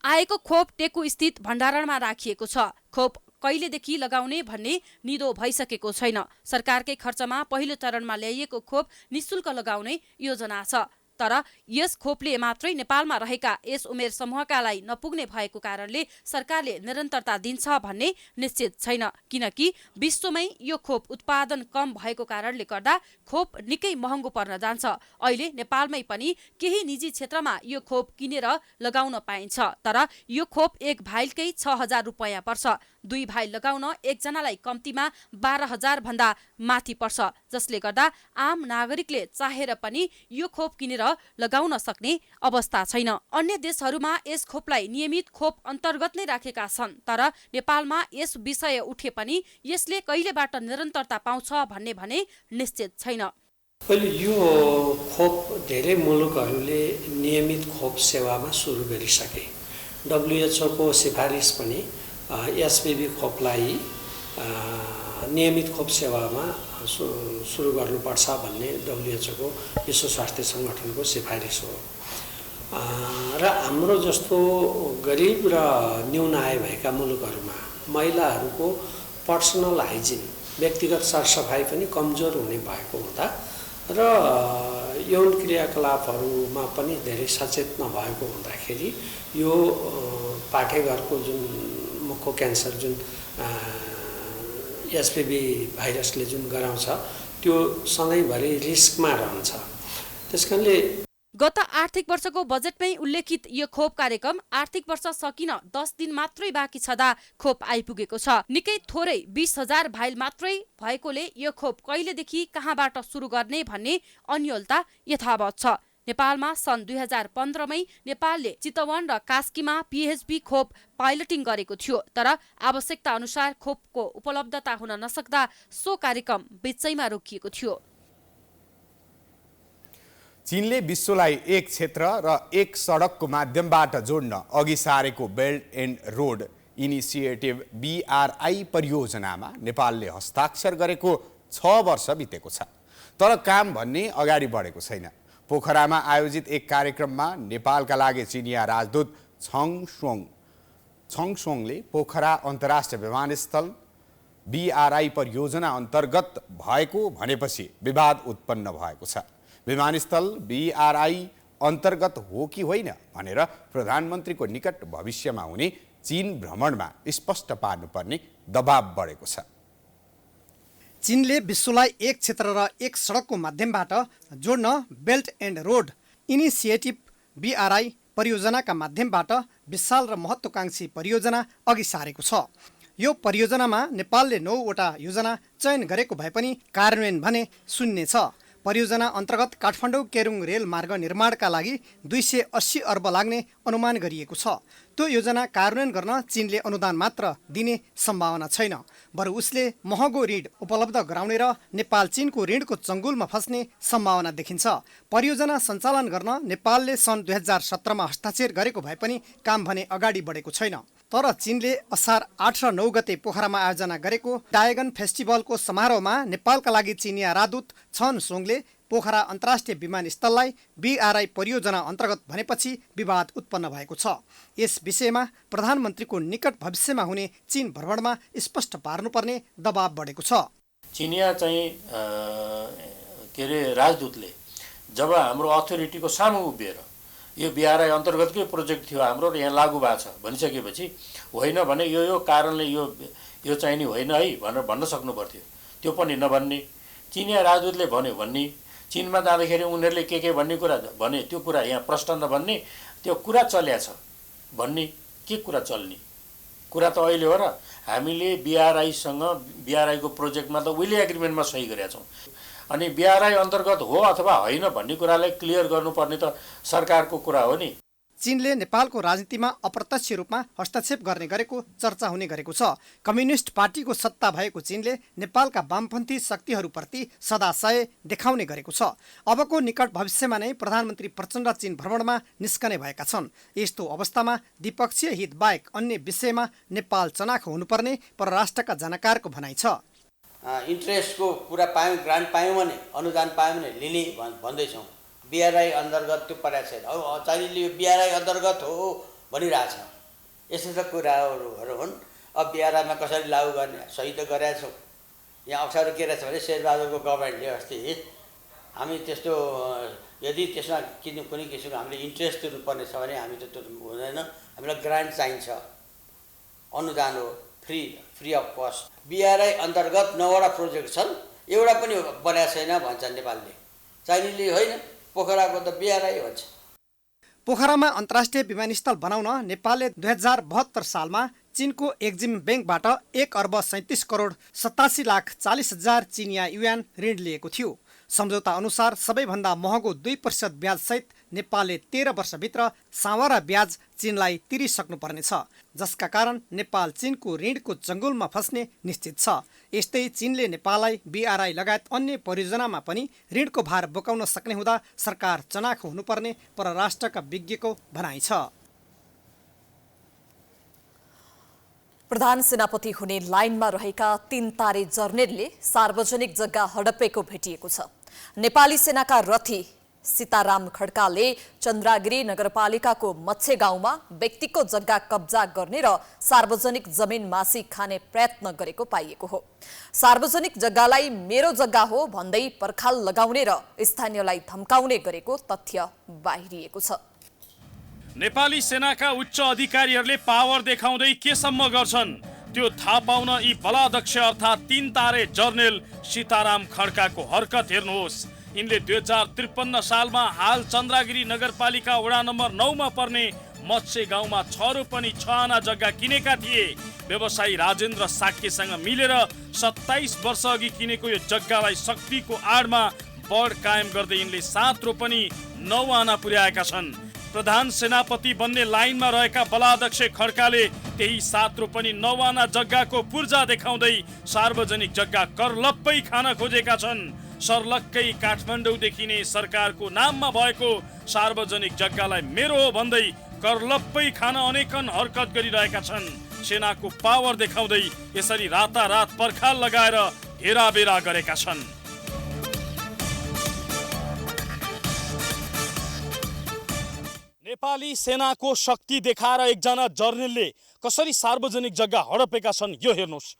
Speaker 16: आएको खोप टेकु स्थित भण्डारणमा राखिएको छ। खोप कहिलेदेखि लगाउने भन्ने निदो भइसकेको छैन। सरकारकै खर्चमा पहिलो चरणमा ल्याइएको खोप निशुल्क लगाउने योजना छ। तर यस खोपले मात्रै नेपालमा रहेका यस उमेर समूहकालाई नपुग्ने भएको कारणले सरकारले निरन्तरता दिन्छ भन्ने निश्चित छैन, किनकि विश्वमै यो खोप उत्पादन कम भएको कारणले गर्दा खोप निकै महँगो पर्न जान्छ। अहिले नेपालमै पनि केही निजी क्षेत्रमा यो खोप किनेर लगाउन पाइन्छ, तर यो खोप एक भाइलकै 6,000 रुपैयाँ पर्छ। 2 भाइल लगाउन एकजनालाई कम्तीमा 12,000 भन्दा माथि पर्छ, जसले गर्दा आम नागरिकले चाहेर पनि यो खोप किनेर लगाउन सक्ने अवस्था छैन। अन्य देशहरूमा यस खोपलाई नियमित खोप अन्तर्गत नै राखेका छन्, तर नेपालमा यस विषय उठे पनि यसले कहिलेबाट निरन्तरता पाउँछ भन्ने भने निश्चित छैन।
Speaker 21: अहिले यो खोप धेरै मुलुकहरूले नियमित खोप सेवामा सुरु गरिसके। WHO को सिफारिस पनि एसपीभी खोपलाई नियमित खोप सेवामा सुरु गर्नुपर्छ भन्ने WHO को विश्व स्वास्थ्य सङ्गठनको सिफारिस हो। र हाम्रो जस्तो गरिब र न्यून आय भएका मुलुकहरूमा महिलाहरूको पर्सनल हाइजिन, व्यक्तिगत सरसफाइ पनि कमजोर हुने भएको हुँदा र यौन क्रियाकलापहरूमा पनि धेरै सचेत नभएको हुँदाखेरि यो पाठेघरको जुन मुखको क्यान्सर जुन एसपीभी भाइरसले जुन गराउँछ त्यो सधैँभरि रिस्कमा रहन्छ। त्यसकारणले
Speaker 16: गत आर्थिक वर्षको बजेटमै उल्लेखित यो खोप कार्यक्रम आर्थिक वर्ष सकिन 10 दिन मात्रै बाँकी छँदा खोप आइपुगेको छ। निकै थोरै 20,000 भाइल मात्रै भएकोले यो खोप कहिलेदेखि कहाँबाट सुरु गर्ने भन्ने अन्योलता यथावत छ। नेपालमा सन् 2015मै नेपालले चितवन र कास्कीमा PHB खोप पाइलटिङ गरेको थियो, तर आवश्यकता अनुसार खोपको उपलब्धता हुन नसक्दा सो कार्यक्रम बिचैमा रोकिएको थियो।
Speaker 2: चीनले विश्वलाई एक क्षेत्र र एक सडकको माध्यमबाट जोड्न अघि सारेको belt and road initiative BRI परियोजनामा नेपालले हस्ताक्षर गरेको 6 वर्ष बितेको छ, तर काम भन्ने अगाडि बढेको छैन। पोखरामा आयोजित एक कार्यक्रममा नेपालका लागि चिनिया राजदूत छङसोङले पोखरा अन्तर्राष्ट्रिय विमानस्थल BRI परियोजना अन्तर्गत भएको भनेपछि विवाद उत्पन्न भएको छ। विमानस्थल BRI अन्तर्गत हो कि होइन भनेर प्रधानमन्त्रीको निकट भविष्यमा हुने चीन भ्रमणमा स्पष्ट पार्नुपर्ने दबाब बढेको छ।
Speaker 11: चीनले विश्वलाई एक क्षेत्र र एक सडकको माध्यमबाट जोड्न belt and road initiative BRI परियोजनाका माध्यमबाट विशाल र महत्त्वकांक्षी परियोजना अघि सारेको छ। यो परियोजनामा नेपालले 9 वटा योजना चयन गरेको भए पनि कार्यान्वयन भने शून्य छ। परियोजना अन्तर्गत काठमाडौँ केरुङ रेल मार्ग निर्माणका लागि 280 अर्ब लाग्ने अनुमान गरिएको छ। त्यो योजना कार्यान्वयन गर्न चीनले अनुदान मात्र दिने सम्भावना छैन, बरु उसले महँगो ऋण उपलब्ध गराउने र नेपाल चीनको ऋणको चङ्गुलमा फस्ने सम्भावना देखिन्छ। परियोजना सञ्चालन गर्न नेपालले सन् 2017मा हस्ताक्षर गरेको भए पनि काम भने अगाडि बढेको छैन। तर चीनले असार 8 र 9 गते पोखरामा आयोजना गरेको डायगन फेस्टिभलको समारोहमा नेपालका लागि चिनिया राजदूत छङसोङले पोखरा अन्तर्राष्ट्रिय विमानस्थललाई BRI परियोजना अन्तर्गत भनेपछि विवाद उत्पन्न भएको छ। यस विषयमा प्रधानमन्त्रीको निकट भविष्यमा हुने चीन भ्रमणमा स्पष्ट पार्नुपर्ने दबाब बढेको छ।
Speaker 22: चिनिया चाहिँ राजदूतले जब हाम्रो अथोरिटीको सामु उभिएर यो BRI अन्तर्गतकै प्रोजेक्ट थियो हाम्रो र यहाँ लागू भएको छ भनिसकेपछि होइन भने यो कारणले यो चाहिँ नि होइन है भनेर भन्न सक्नु पर्थ्यो। त्यो पनि नभन्ने, चिनिया राजदूतले भन्यो भन्ने, चीनमा जाँदाखेरि उनीहरूले के भन्ने कुरा भने त्यो कुरा यहाँ प्रश्न नभन्ने, त्यो कुरा चल्या छ भन्ने, के कुरा चल्ने कुरा त अहिले हो र। हामीले BRIसँग BRI को प्रोजेक्टमा त उहिले एग्रिमेन्टमा सही गरेका छौँ, अनि BRI अन्तर्गत हो अथवा होइन भन्ने कुरालाई क्लियर गर्नुपर्ने त सरकारको कुरा हो नि।
Speaker 11: चीनले नेपालको राजनीतिमा अप्रत्यक्ष रूपमा हस्तक्षेप गर्ने गरेको चर्चा हुने गरेको छ। कम्युनिस्ट पार्टीको सत्ता भएको चीनले नेपालका वामपन्थी शक्तिहरूप्रति सदाशय देखाउने गरेको छ। अबको निकट भविष्यमा नै प्रधानमन्त्री प्रचण्ड चीन भ्रमणमा निस्कने भएका छन्। यस्तो अवस्थामा द्विपक्षीय हित बाहेक अन्य विषयमा नेपाल चनाखो हुनुपर्ने परराष्ट्रका जानकारको भनाइ छ।
Speaker 23: इन्ट्रेस्टको कुरा पायौँ, ग्रान्ट पायौँ भने, अनुदान पायौँ भने लिने भन्दैछौँ। BRI अन्तर्गत त्यो परेको छैन। अब चाइनिजले यो BRI अन्तर्गत हो भनिरहेछ, यस्तो कुराहरू हुन्। अब बिआरआईमा कसरी लागू गर्ने सही त गरेका छौँ। यहाँ अप्ठ्यारो के रहेछ भने शेरबहादुरको गभर्मेन्टले अस्ति हामी त्यस्तो यदि त्यसमा कुनै किसिमको हामीले इन्ट्रेस्ट तिर्नुपर्ने छ भने हामी त त्यो हुँदैन। हामीलाई ग्रान्ट चाहिन्छ, अनुदान हो, फ्री अफ कस्ट। बिआरआई अन्तर्गत 9वटा प्रोजेक्ट छन्, एउटा पनि बनाएको छैन भन्छ नेपालले। चाइनिजले होइन, पोखराको त बिआरआई भन्छ।
Speaker 11: पोखरामा अन्तर्राष्ट्रिय विमानस्थल बनाउन नेपालले 2072 सालमा चीनको एक्जिम ब्याङ्कबाट 1,37,40,40,000 चिनिया युआन ऋण लिएको थियो। सम्झौता अनुसार सबैभन्दा महँगो 2% ब्याजसहित नेपालले 13 वर्षभित्र सावरा ब्याज चीनलाई तिरिसक्नुपर्नेछ, जसका कारण नेपाल चीनको ऋणको जङ्गलमा फस्ने निश्चित छ। यस्तै चीनले नेपाललाई बिआरआई लगायत अन्य परियोजनामा पनि ऋणको भार बोकाउन सक्ने हुँदा सरकार चनाखो हुनुपर्ने परराष्ट्रका विज्ञको भनाइ छ।
Speaker 1: प्रधान सेनापति हुने लाइनमा रहेका 3 तारे जर्नेलले सार्वजनिक जग्गा हडपेको भेटिएको छ। नेपाली सेनाका रथी सीताराम खड्काले चन्द्रागिरी नगरपालिकाको मच्छे गाउँमा व्यक्तिको जग्गा कब्जा गर्ने र सार्वजनिक जमिन मासी खाने प्रयत्न गरेको पाइएको हो। सार्वजनिक जग्गालाई मेरो जग्गा हो भन्दै पर्खाल लगाउने र स्थानीयलाई धम्काउने गरेको तथ्य बाहिरिएको छ।
Speaker 4: नेपाली सेनाका उच्च अधिकारीहरूले पावर देखाउँदै केसम्म गर्छन् त्यो थाहा पाउन यी बलाध्यक्ष अर्थात् 3 तारे जर्नेल सीताराम खड्काको हरकत हेर्नुहोस्। यिनले 2053 सालमा हाल चन्द्रागिरी नगरपालिका वडा नम्बर 9 मा पर्ने मत्स्य गाउँमा 6 रोपनी 6 आना जग्गा किनेका थिए। व्यवसायी राजेन्द्र साक्यसँग मिलेर 27 वर्ष अघि किनेको यो जग्गालाई शक्तिको आडमा बढ कायम गर्दै यिनले 7 रोपनी 9 आना पुर्याएका छन्। प्रधान सेनापति बन्ने लाइनमा रहेका बलाध्यक्ष खड्काले त्यही 7 रोपनी 9 आना जग्गाको पूर्जा देखाउँदै सार्वजनिक जग्गा करलप्पै खान खोजेका छन्। सर्लक्कै काठमाडौँदेखि नै सरकारको नाममा भएको सार्वजनिक जग्गालाई मेरो हो भन्दै करलप्पै खान अनेकन हरकत गरिरहेका छन्। सेनाको पावर देखाउँदै यसरी रातारात पर्खाल लगाएर घेराबेरा गरेका छन्। नेपाली सेनाको शक्ति देखाएर एकजना जर्नेलले कसरी सार्वजनिक जग्गा हडपेका छन् यो हेर्नुहोस्।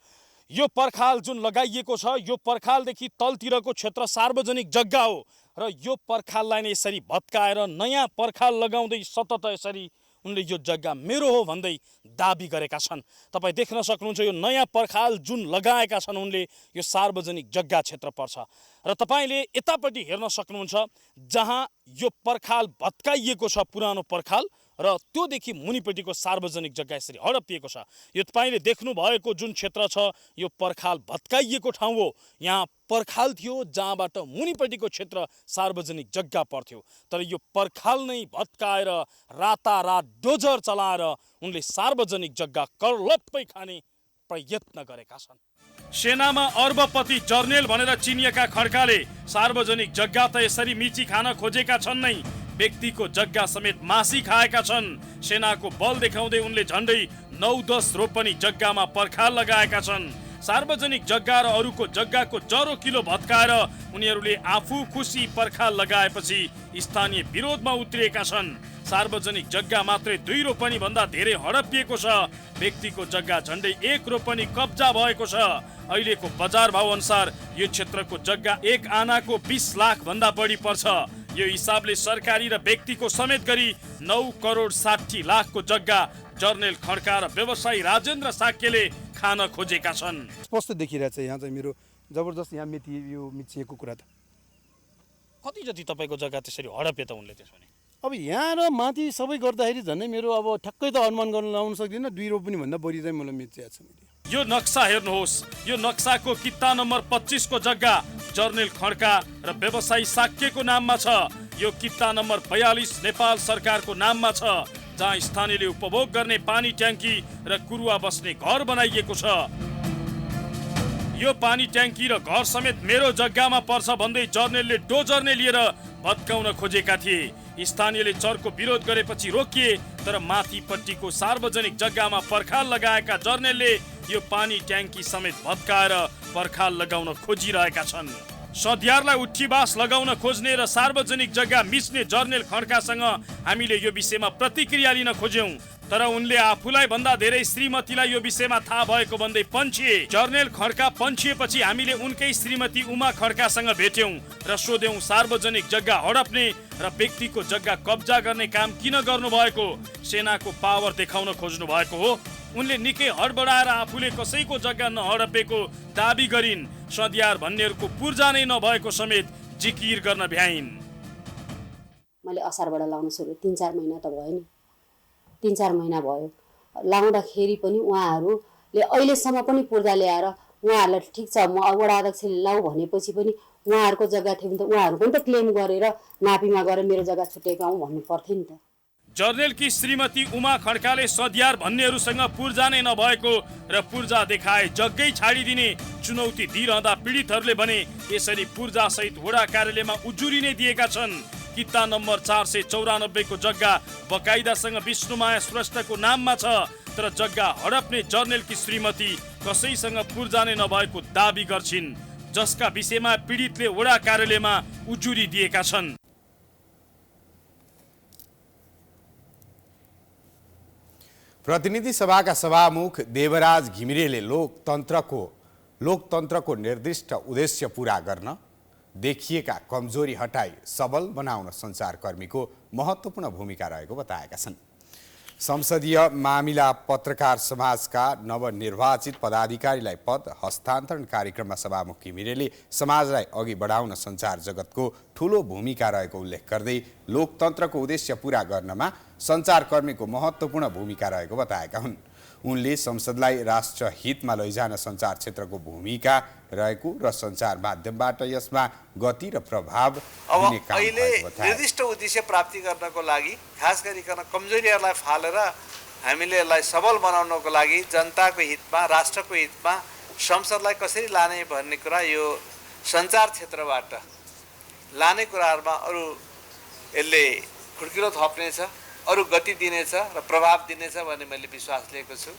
Speaker 4: यो पर्खाल जुन लगाइएको छ यो पर्खालदेखि तलतिरको क्षेत्र सार्वजनिक जग्गा हो र यो पर्खाललाई नै यसरी भत्काएर नयाँ पर्खाल लगाउँदै सतत यसरी उनले यो जग्गा मेरो हो भन्दै दाबी गरेका छन्। तपाईँ देख्न सक्नुहुन्छ यो नयाँ पर्खाल जुन लगाएका छन् उनले यो सार्वजनिक जग्गा क्षेत्र पर्छ र तपाईँले यतापट्टि हेर्न सक्नुहुन्छ जहाँ यो पर्खाल भत्काइएको छ पुरानो पर्खाल र त्योदेखि मुनिपट्टिको सार्वजनिक जग्गा यसरी हडपिएको छ। यो तपाईँले देख्नु भएको जुन क्षेत्र छ यो पर्खाल भत्काइएको ठाउँ हो। यहाँ पर्खाल थियो जहाँबाट मुनिपट्टिको क्षेत्र सार्वजनिक जग्गा पर्थ्यो, तर यो पर्खाल नै भत्काएर रातारात डोजर चलाएर उनले सार्वजनिक जग्गा करलप्पै खाने प्रयत्न गरेका छन्। सेनामा अर्बपति जर्नेल भनेर चिनिएका खड्काले सार्वजनिक जग्गा त यसरी मिची खान खोजेका छन् नै, व्यक्तिको जग्गा समेत मासी खाएका छन्। सेनाको बल देखाउँदै उनले झन्डै 9-10 रोपनी जग्गामा पर्खाल लगाएका छन्। सार्वजनिक जग्गा र अरूको जग्गाको जरो किलो भत्काएर उनीहरूले आफू खुसी पर्खाल लगाएपछि स्थानीय विरोधमा उत्रिएका छन्। सार्वजनिक जग्गा मात्रै 2 रोपनी भन्दा धेरै हडपिएको छ। व्यक्तिको जग्गा झन्डै 1 रोपनी कब्जा भएको छ। अहिलेको बजार भाव अनुसार यो क्षेत्रको जग्गा 1 आनाको 20 लाख भन्दा बढी पर्छ। यो हिसाबले सरकारी र व्यक्तिको समेत गरी 9 करोड 60 लाखको जग्गा जर्नेल खड्का र व्यवसायी राजेन्द्र साक्यले खान खोजेका छन्।
Speaker 7: स्पष्ट देखिरहेछ यहाँ चाहिँ मेरो जबरजस्त यहाँ मिचिएको कुरा त
Speaker 4: कति जति तपाईँको जग्गा त्यसरी हडपे त उनले त्यसो भने
Speaker 7: अब यहाँ र माथि सबै गर्दाखेरि झन्डै मेरो अब ठ्याक्कै त अनुमान गर्न लाउन सक्दिनँ। 2 रोपनी भन्दा बढी चाहिँ मलाई मिचिएको छ।
Speaker 4: यो नक्सा हेर्नुहोस्। यो नक्साको किता नम्बर 25 को जग्गा जर्नेल खड्का र व्यवसायी साक्यको नाममा छ। यो किता नम्बर 42 नेपाल सरकारको नाममा छ, जहाँ स्थानीयले उपभोग गर्ने पानी ट्याङ्की र कुरुवा बस्ने घर बनाइएको छ। यो पानी ट्याङ्की र घर समेत मेरो जग्गामा पर्छ भन्दै जर्नेलले डोजरले लिएर भत्काउन खोजेका थिए। स्थानीयले चरको विरोध गरेपछि रोकिए, तर माथिपट्टिको सार्वजनिक जग्गामा पर्खाल लगाएका जर्नेलले यो पानी ट्याङ्की समेत भत्काएर पर्खाल लगाउन खोजिरहेका छन्। सध्यारलाई उठीबास लगाउन खोज्ने र सार्वजनिक जग्गा मिच्ने जर्नेल खड्कासँग हामीले यो विषयमा प्रतिक्रिया लिन खोज्यौं। तर उनले आफूलाई भन्दा धेरै श्रीमतीलाई यो विषयमा थाहा भएको भन्दै पन्छिए। जर्नेल खड्का पन्छिएपछि हामीले उनकै श्रीमती उमा खड्कासँग भेट्यौं र सोध्यौं सार्वजनिक जग्गा हडप्ने र व्यक्तिको जग्गा कब्जा गर्ने काम किन गर्नु भएको? सेनाको पावर देखाउन खोज्नु भएको हो? उनले निकै हडबडाएर आफूले कसैको जग्गा नहडपेको दाबी गरिन्। सदियार भन्नेहरूको पूर्जा नै नभएको समेत जिकिर गर्न भ्याइन्।
Speaker 5: मैले असारबाट लाउन सुरु 3-4 महिना त भयो नि, 3-4 महिना भयो लाउँदाखेरि पनि उहाँहरूले अहिलेसम्म पनि पूर्जा ल्याएर उहाँहरूलाई ठिक छ म वडा अध्यक्षले लाऊ भनेपछि पनि उहाँहरूको जग्गा थियो भने त उहाँहरू पनि त क्लेम गरेर नापीमा गएर मेरो जग्गा छुट्याएको आउँ भन्नु पर्थ्यो नि त।
Speaker 4: जर्नेलकी श्रीमती उमा खड्काले सदियार भन्नेहरूसँग पूर्जा नै नभएको र पूर्जा देखाए जग्गै छाडिदिने चुनौती दिइरहँदा पीडितहरूले भने यसरी पूर्जा सहित वडा कार्यालयमा उजुरी नै दिएका छन्। किता नम्बर 494 को जग्गा बकाइदासँग विष्णुमाया श्रेष्ठको नाममा छ, तर जग्गा हडप्ने जर्नेलकी श्रीमती कसैसँग पूर्जा नै नभएको दाबी गर्छिन्, जसका विषयमा पीडितले वडा कार्यालयमा उजुरी दिएका छन्।
Speaker 2: प्रतिनिधि सभाका सभामुख देवराज घिमिरेले लोकतन्त्रको निर्दिष्ट उद्देश्य पूरा गर्न देखिएका कमजोरी हटाई सबल बनाउन सञ्चारकर्मीको महत्त्वपूर्ण भूमिका रहेको बताएका छन्। संसदीय मामिला पत्रकार समाजका नवनिर्वाचित पदाधिकारीलाई पद हस्तान्तरण कार्यक्रममा सभामुख घिमिरेले समाजलाई अघि बढाउन सञ्चार जगतको ठूलो भूमिका रहेको उल्लेख गर्दै लोकतन्त्रको उद्देश्य पूरा गर्नमा सञ्चारकर्मीको महत्त्वपूर्ण भूमिका रहेको बताएका हुन्। उनले संसदलाई राष्ट्र हितमा लैजान सञ्चार क्षेत्रको भूमिका रहेको र सञ्चार माध्यमबाट यसमा गति र प्रभाव दिने काम भएको बताए।
Speaker 6: निर्दिष्ट उद्देश्य प्राप्ति गर्नको लागि खास गरिकन कमजोरीहरूलाई फालेर हामीले यसलाई सबल बनाउनको लागि जनताको हितमा राष्ट्रको हितमा संसदलाई कसरी लाने भन्ने कुरा यो सञ्चार क्षेत्रबाट लाने कुराहरूमा अरू यसले खुड्किलो थप्नेछ, अरू गति दिनेछ र प्रभाव दिनेछ भन्ने मैले विश्वास लिएको छु।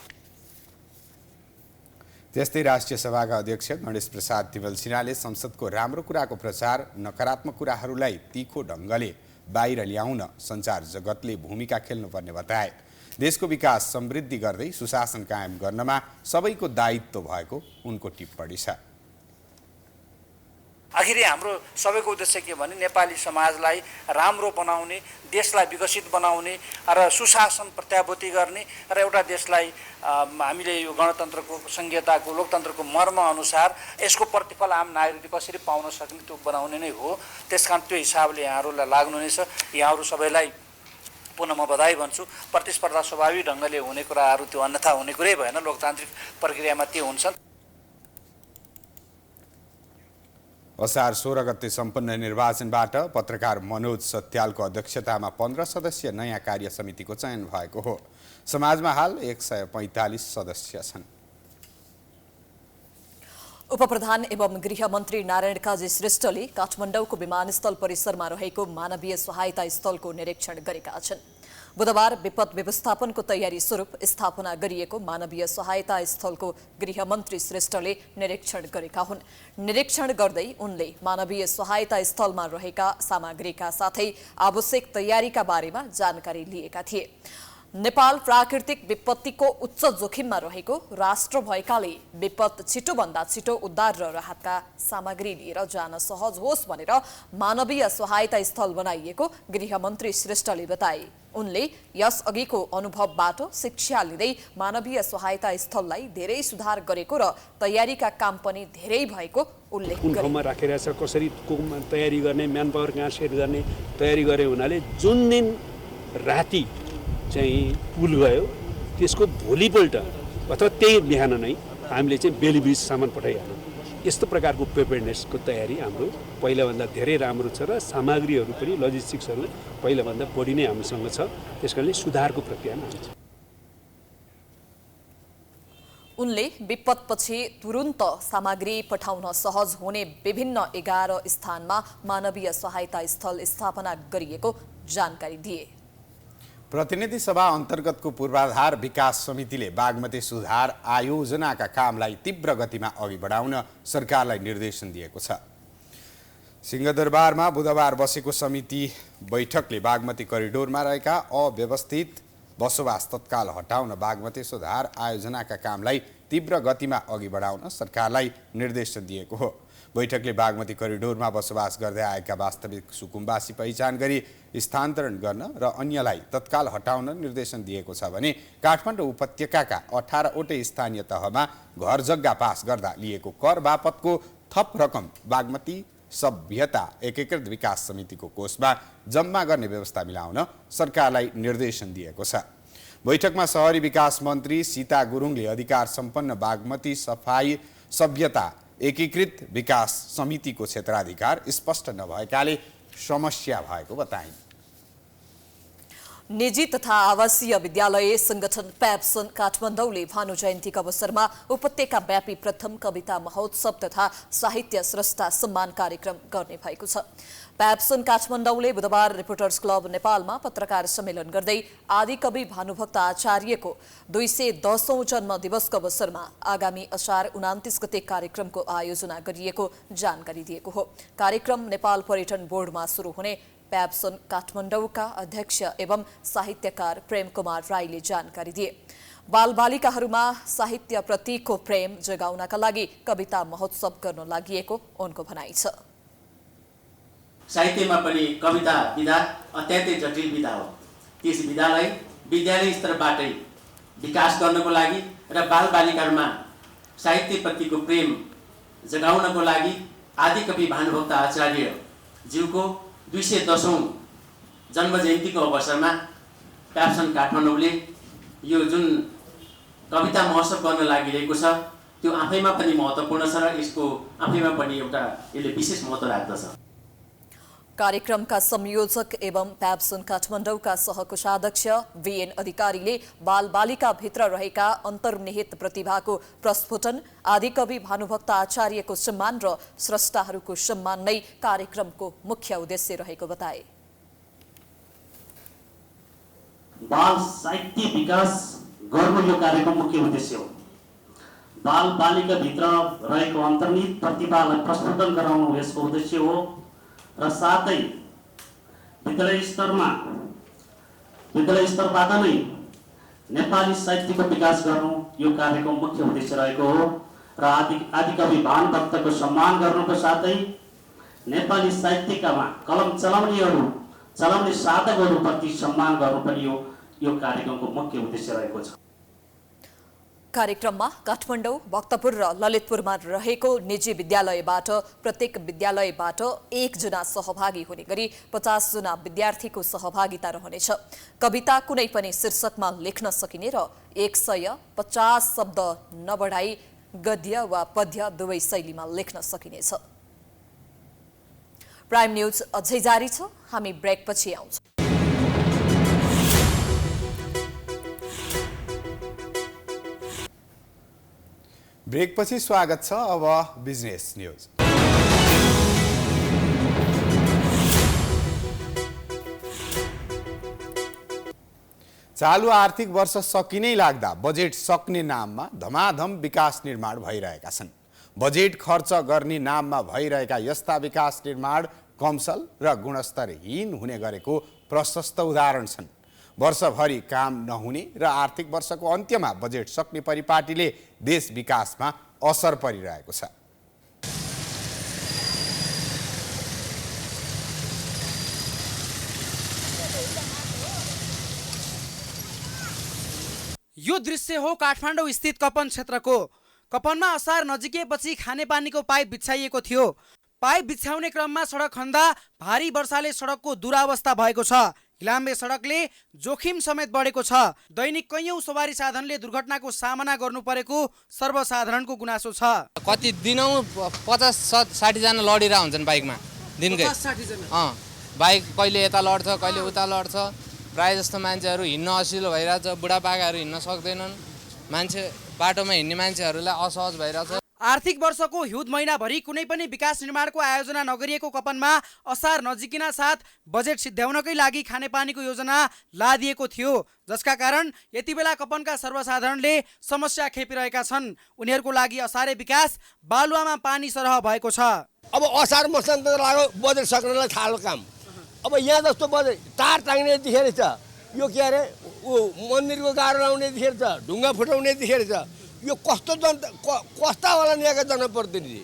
Speaker 2: त्यस्तै राष्ट्रिय सभाका अध्यक्ष गणेश प्रसाद तिमल सिन्हाले संसदको राम्रो कुराको प्रचार, नकारात्मक कुराहरूलाई तीखो ढङ्गले बाहिर ल्याउन सञ्चार जगतले भूमिका खेल्नुपर्ने बताए। देशको विकास समृद्धि गर्दै सुशासन कायम गर्नमा सबैको दायित्व भएको उनको टिप्पणी छ।
Speaker 8: आखिर हाम्रो सबैको उद्देश्य के भने नेपाली समाजलाई राम्रो बनाउने, देशलाई विकसित बनाउने र सुशासन प्रत्याभूति गर्ने र एउटा देशलाई हामीले यो गणतन्त्रको संहिताको लोकतन्त्रको मर्म अनुसार यसको प्रतिफल आम नागरिकले कसरी पाउन सक्ने त्यो बनाउने नै हो। त्यसकारण त्यो हिसाबले यहाँहरूलाई लाग्नु नै छ। यहाँहरू सबैलाई पुनः म बधाई भन्छु। प्रतिस्पर्धा स्वाभाविक ढङ्गले हुने कुराहरू त्यो अन्यथा हुने कुरै भएन, लोकतान्त्रिक प्रक्रियामा त्यो हुन्छन्।
Speaker 2: असार 16 गते सम्पन्न निर्वाचनबाट पत्रकार मनोज सत्यालको अध्यक्षतामा 15 सदस्यीय नयाँ कार्य समितिको चयन भएको हो। समाजमा हाल 145 सदस्य छन्।
Speaker 1: उपप्रधान एवं गृहमन्त्री नारायण काजी श्रेष्ठले काठमाडौँको विमानस्थल परिसरमा रहेको मानवीय सहायता स्थलको निरीक्षण गरेका छन्। बुधबार विपद व्यवस्थापनको तयारी स्वरूप स्थापना गरिएको मानवीय सहायता स्थलको गृहमन्त्री श्रेष्ठले निरीक्षण गरेका हुन्। निरीक्षण गर्दै उनले मानवीय सहायता स्थलमा रहेका सामग्रीका साथै आवश्यक तयारीका बारेमा जानकारी लिएका थिए। नेपाल प्राकृतिक विपत्तिको उच्च जोखिममा रहेको राष्ट्र भएकाले विपद छिटोभन्दा छिटो उद्धार र राहतका सामग्री लिएर जान सहज होस् भनेर मानवीय सहायता स्थल बनाइएको गृहमन्त्री श्रेष्ठले बताए। उनले यस अघिको अनुभवबाट शिक्षा लिँदै मानवीय सहायता स्थललाई धेरै सुधार गरेको र तयारीका काम पनि धेरै भएको उल्लेख गरे।
Speaker 24: ठाउँमा राखेर कसरी तयारी गर्ने, म्यान पावर कहाँ सेट गर्ने तयारी गरे हुनाले जुन दिन राति चाहिँ पुल गयो त्यसको भोलिपल्ट अथवा त्यही बिहान नै हामीले चाहिँ बेली ब्रिजसम्म पठाइहाल्यौँ। यस्तो प्रकारको प्रिपेयर्डनेसको तयारी हाम्रो पहिलाभन्दा धेरै राम्रो छ र सामग्रीहरू पनि लजिस्टिक्सहरू पहिलाभन्दा बढी नै हामीसँग छ। त्यसकारणले सुधारको प्रक्रियामा हुन्छ।
Speaker 1: उनले विपदपछि तुरुन्त सामग्री पठाउन सहज हुने विभिन्न 11 स्थानमा मानवीय सहायता स्थल स्थापना गरिएको जानकारी दिए।
Speaker 2: प्रतिनिधि सभा अन्तर्गतको पूर्वाधार विकास समितिले बागमती सुधार आयोजनाका कामलाई तीव्र गतिमा अघि बढाउन सरकारलाई निर्देशन दिएको छ। सिंहदरबारमा बुधबार बसेको समिति बैठकले बागमती करिडोरमा रहेका अव्यवस्थित बसोबास तत्काल हटाउन बागमती सुधार आयोजनाका कामलाई तीव्र गतिमा अघि बढाउन सरकारलाई निर्देशन दिएको हो। बैठकले बागमती करिडोरमा बसोबास गर्दै आएका वास्तविक सुकुम्बासी पहिचान गरी स्थानान्तरण गर्न र अन्यलाई तत्काल हटाउन निर्देशन दिएको छ भने काठमाडौँ उपत्यकाका 18वटै स्थानीय तहमा घर जग्गा पास गर्दा लिएको कर बापतको थप रकम बागमती सभ्यता एकीकृत विकास समितिको कोषमा जम्मा गर्ने व्यवस्था मिलाउन सरकारलाई निर्देशन दिएको छ। बैठकमा शहरी विकास मन्त्री सीता गुरुङले अधिकार सम्पन्न बागमती सफाई सभ्यता एकीकृत विकास समितिको क्षेत्राधिकार स्पष्ट नभएकाले समस्या भएको बताइन्।
Speaker 1: निजी तथा आवासीय विद्यालय संगठन प्याप्सन काठमाडौँले भानु जयन्तीका अवसरमा उपत्यकाव्यापी प्रथम कविता महोत्सव तथा साहित्य स्रष्टा सम्मान कार्यक्रम गर्ने भएको छ। प्याप्सन काठमाडौँले बुधबार रिपोर्टर्स क्लब नेपालमा पत्रकार सम्मेलन गर्दै आदिकवि भानुभक्त आचार्यको 210औं जन्म दिवसको अवसरमा आगामी असार 29 गते कार्यक्रमको आयोजना गरिएको जानकारी दिएको हो। कार्यक्रम नेपाल पर्यटन बोर्डमा सुरु हुने प्याप्सन काठमाडौँका अध्यक्ष एवं साहित्यकार प्रेम कुमार राईले जानकारी दिए। बालबालिकाहरूमा साहित्यप्रतिको प्रेम जगाउनका लागि कविता महोत्सव गर्न लागि उनको भनाइ छ।
Speaker 3: साहित्यमा पनि कविता विधा अत्यन्तै जटिल विधा हो। त्यस विधालाई विद्यालय स्तरबाटै विकास गर्नको लागि र बालबालिकाहरूमा साहित्यप्रतिको प्रेम जगाउनको लागि आदिकवि भानुभक्त आचार्य ज्यूको 210औं जन्म जयन्तीको अवसरमा प्याप्सन काठमाडौँले यो जुन कविता महोत्सव गर्न लागिरहेको छ त्यो आफैमा पनि महत्त्वपूर्ण छ र यसको आफैमा पनि एउटा यसले विशेष महत्त्व राख्दछ।
Speaker 1: कार्यक्रमका संयोजक एवं प्याप्सन काठमाडौँका सहकोषाध्यक्ष VN अधिकारीले बालबालिका भित्र रहेका अन्तर्निहित प्रतिभाको प्रस्फुटन आदिकवि भानुभक्त आचार्यको सम्मान र स्रष्टाहरूको सम्मान नै कार्यक्रमको मुख्य उद्देश्य रहेको बताए।
Speaker 3: बाल साहित्य विकास गर्नु यो कार्यक्रमको मुख्य उद्देश्य हो। बाल बालिका भित्र रहेको अन्तर्निहित प्रतिभालाई प्रस्फुटन गराउनु यसको उद्देश्य हो र साथै विद्यालय स्तरबाट नै नेपाली साहित्यको विकास गर्नु यो कार्यक्रम मुख्य उद्देश्य रहेको हो र आदिकवि भानुभक्तको सम्मान गर्नुको साथै नेपाली साहित्यकामा कलम चलाउने साधकहरूप्रति सम्मान गर्नु पनि यो कार्यक्रमको मुख्य उद्देश्य रहेको छ।
Speaker 1: कार्यक्रममा काठमाडौँ, भक्तपुर र ललितपुरमा रहेको निजी विद्यालयबाट प्रत्येक विद्यालयबाट 1 जना सहभागी हुने गरी 50 जना विद्यार्थीको सहभागिता रहनेछ। कविता कुनै पनि शीर्षकमा लेख्न सकिने र 150 शब्द नबढाई गद्य वा पद्य दुवै शैलीमा लेख्न सकिनेछ। प्राइम न्यूज अझै जारी छ, हामी ब्रेकपछि आउँछौँ।
Speaker 2: ब्रेकपछि स्वागत छ। अब बिजनेस न्यूज। चालु आर्थिक वर्ष सकिनै लाग्दा बजेट सक्ने नाममा धमाधम विकास निर्माण भइरहेका छन्। बजेट खर्च गर्ने नाममा भइरहेका यस्ता विकास निर्माण कमसल र गुणस्तरहीन हुने गरेको प्रशस्त उदाहरण छन्। वर्षभरि काम नहुने र आर्थिक वर्षको अन्त्यमा बजेट सक्ने परिपाटीले देश विकासमा असर परिरहेको छ।
Speaker 9: यो दृश्य हो काठमाडौँ स्थित कपन क्षेत्रको। कपनमा असार नजिकेपछि खानेपानीको पाइप बिछाइएको थियो। पाइप बिछाउने क्रममा सडक खन्दा भारी वर्षाले सडकको दुरावस्था भएको छ। हिलाम्बे सडकले जोखिम समेत बढेको छ। दैनिक कैयौं सवारी साधनले दुर्घटनाको सामना गर्नु परेको सर्वसाधारणको गुनासो छ।
Speaker 10: कति दिनौं 50-60 जना लडिरा हुन्छन् बाइकमा दिनकै।
Speaker 9: 50-60 जना
Speaker 10: बाइक कहिले यता लड्छ कहिले उता लड्छ। प्राय जस्तो मान्छेहरू हिँड्न असिलो भइरहेछ। बुढापाकाहरू हिँड्न सक्दैनन्। मान्छे बाटोमा हिँड्ने मान्छेहरूलाई असहज भइरहेछ।
Speaker 9: आर्थिक वर्षको हिउँद महिनाभरि कुनै पनि विकास निर्माणको आयोजना नगरिएको कपनमा असार नजिकिन साथ बजेट सिद्ध्याउनकै लागि खानेपानीको योजना लादिएको थियो, जसका कारण यति बेला कपनका सर्वसाधारणले समस्या खेपिरहेका छन्। उनीहरूको लागि असारे विकास बालुवामा पानी सरह भएको छ।
Speaker 12: अब असार मसँग त लाग्यो बजेट सक्नलाई थाल्यो काम। अब यहाँ जस्तो बजेट तार टाङ्ने देखेर छ यो के अरे ऊ मन्दिरको गाह्रो लाउनेदेखि छ, ढुङ्गा फुटाउनेदेखि छ। यो कस्तो जनता कस्ता होला यहाँका जनप्रतिनिधि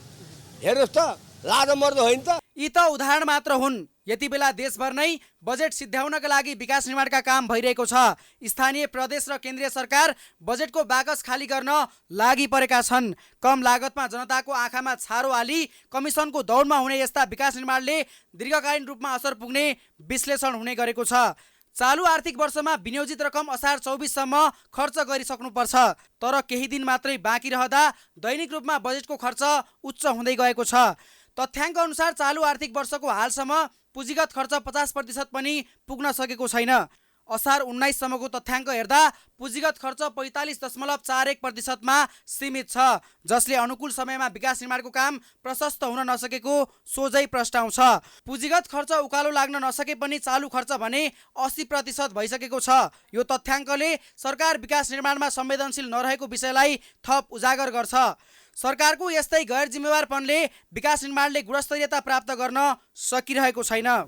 Speaker 12: हेर्नुहोस् त, लाजो मर्दो होइन त।
Speaker 9: यी त उदाहरण मात्र हुन्। यति बेला देशभर नै बजेट सिद्ध्याउनका लागि विकास निर्माणका काम भइरहेको छ। स्थानीय प्रदेश र केन्द्रीय सरकार बजेटको बाकस खाली गर्न लागि परेका छन्। कम लागतमा जनताको आँखामा छारो हाली कमिसनको दौडमा हुने यस्ता विकास निर्माणले दीर्घकालीन रूपमा असर पुग्ने विश्लेषण हुने गरेको छ। चालु आर्थिक वर्षमा विनियोजित रकम असार 24 सम्म खर्च गरिसक्नुपर्छ। तर केही दिन मात्रै बाँकी रहँदा दैनिक रूपमा बजेटको खर्च उच्च हुँदै गएको छ। तथ्याङ्क अनुसार चालु आर्थिक वर्षको हालसम्म पुँजीगत खर्च 50% पनि पुग्न सकेको छैन। असार 19 सम्मको तथ्याङ्क हेर्दा पुँजीगत खर्च 45.41% मा सीमित छ, जसले अनुकूल समयमा विकास निर्माणको काम प्रशस्त हुन नसकेको सोझै प्रस्ताउँछ। पुँजीगत खर्च उकालो लाग्न नसके पनि चालु खर्च भने 80% भइसकेको छ। यो तथ्याङ्कले सरकार विकास निर्माणमा संवेदनशील नरहेको विषयलाई थप उजागर गर्छ। सरकारको यस्तै गैर जिम्मेवारपनले विकास निर्माणले गुणस्तरीयता प्राप्त गर्न सकिरहेको छैन।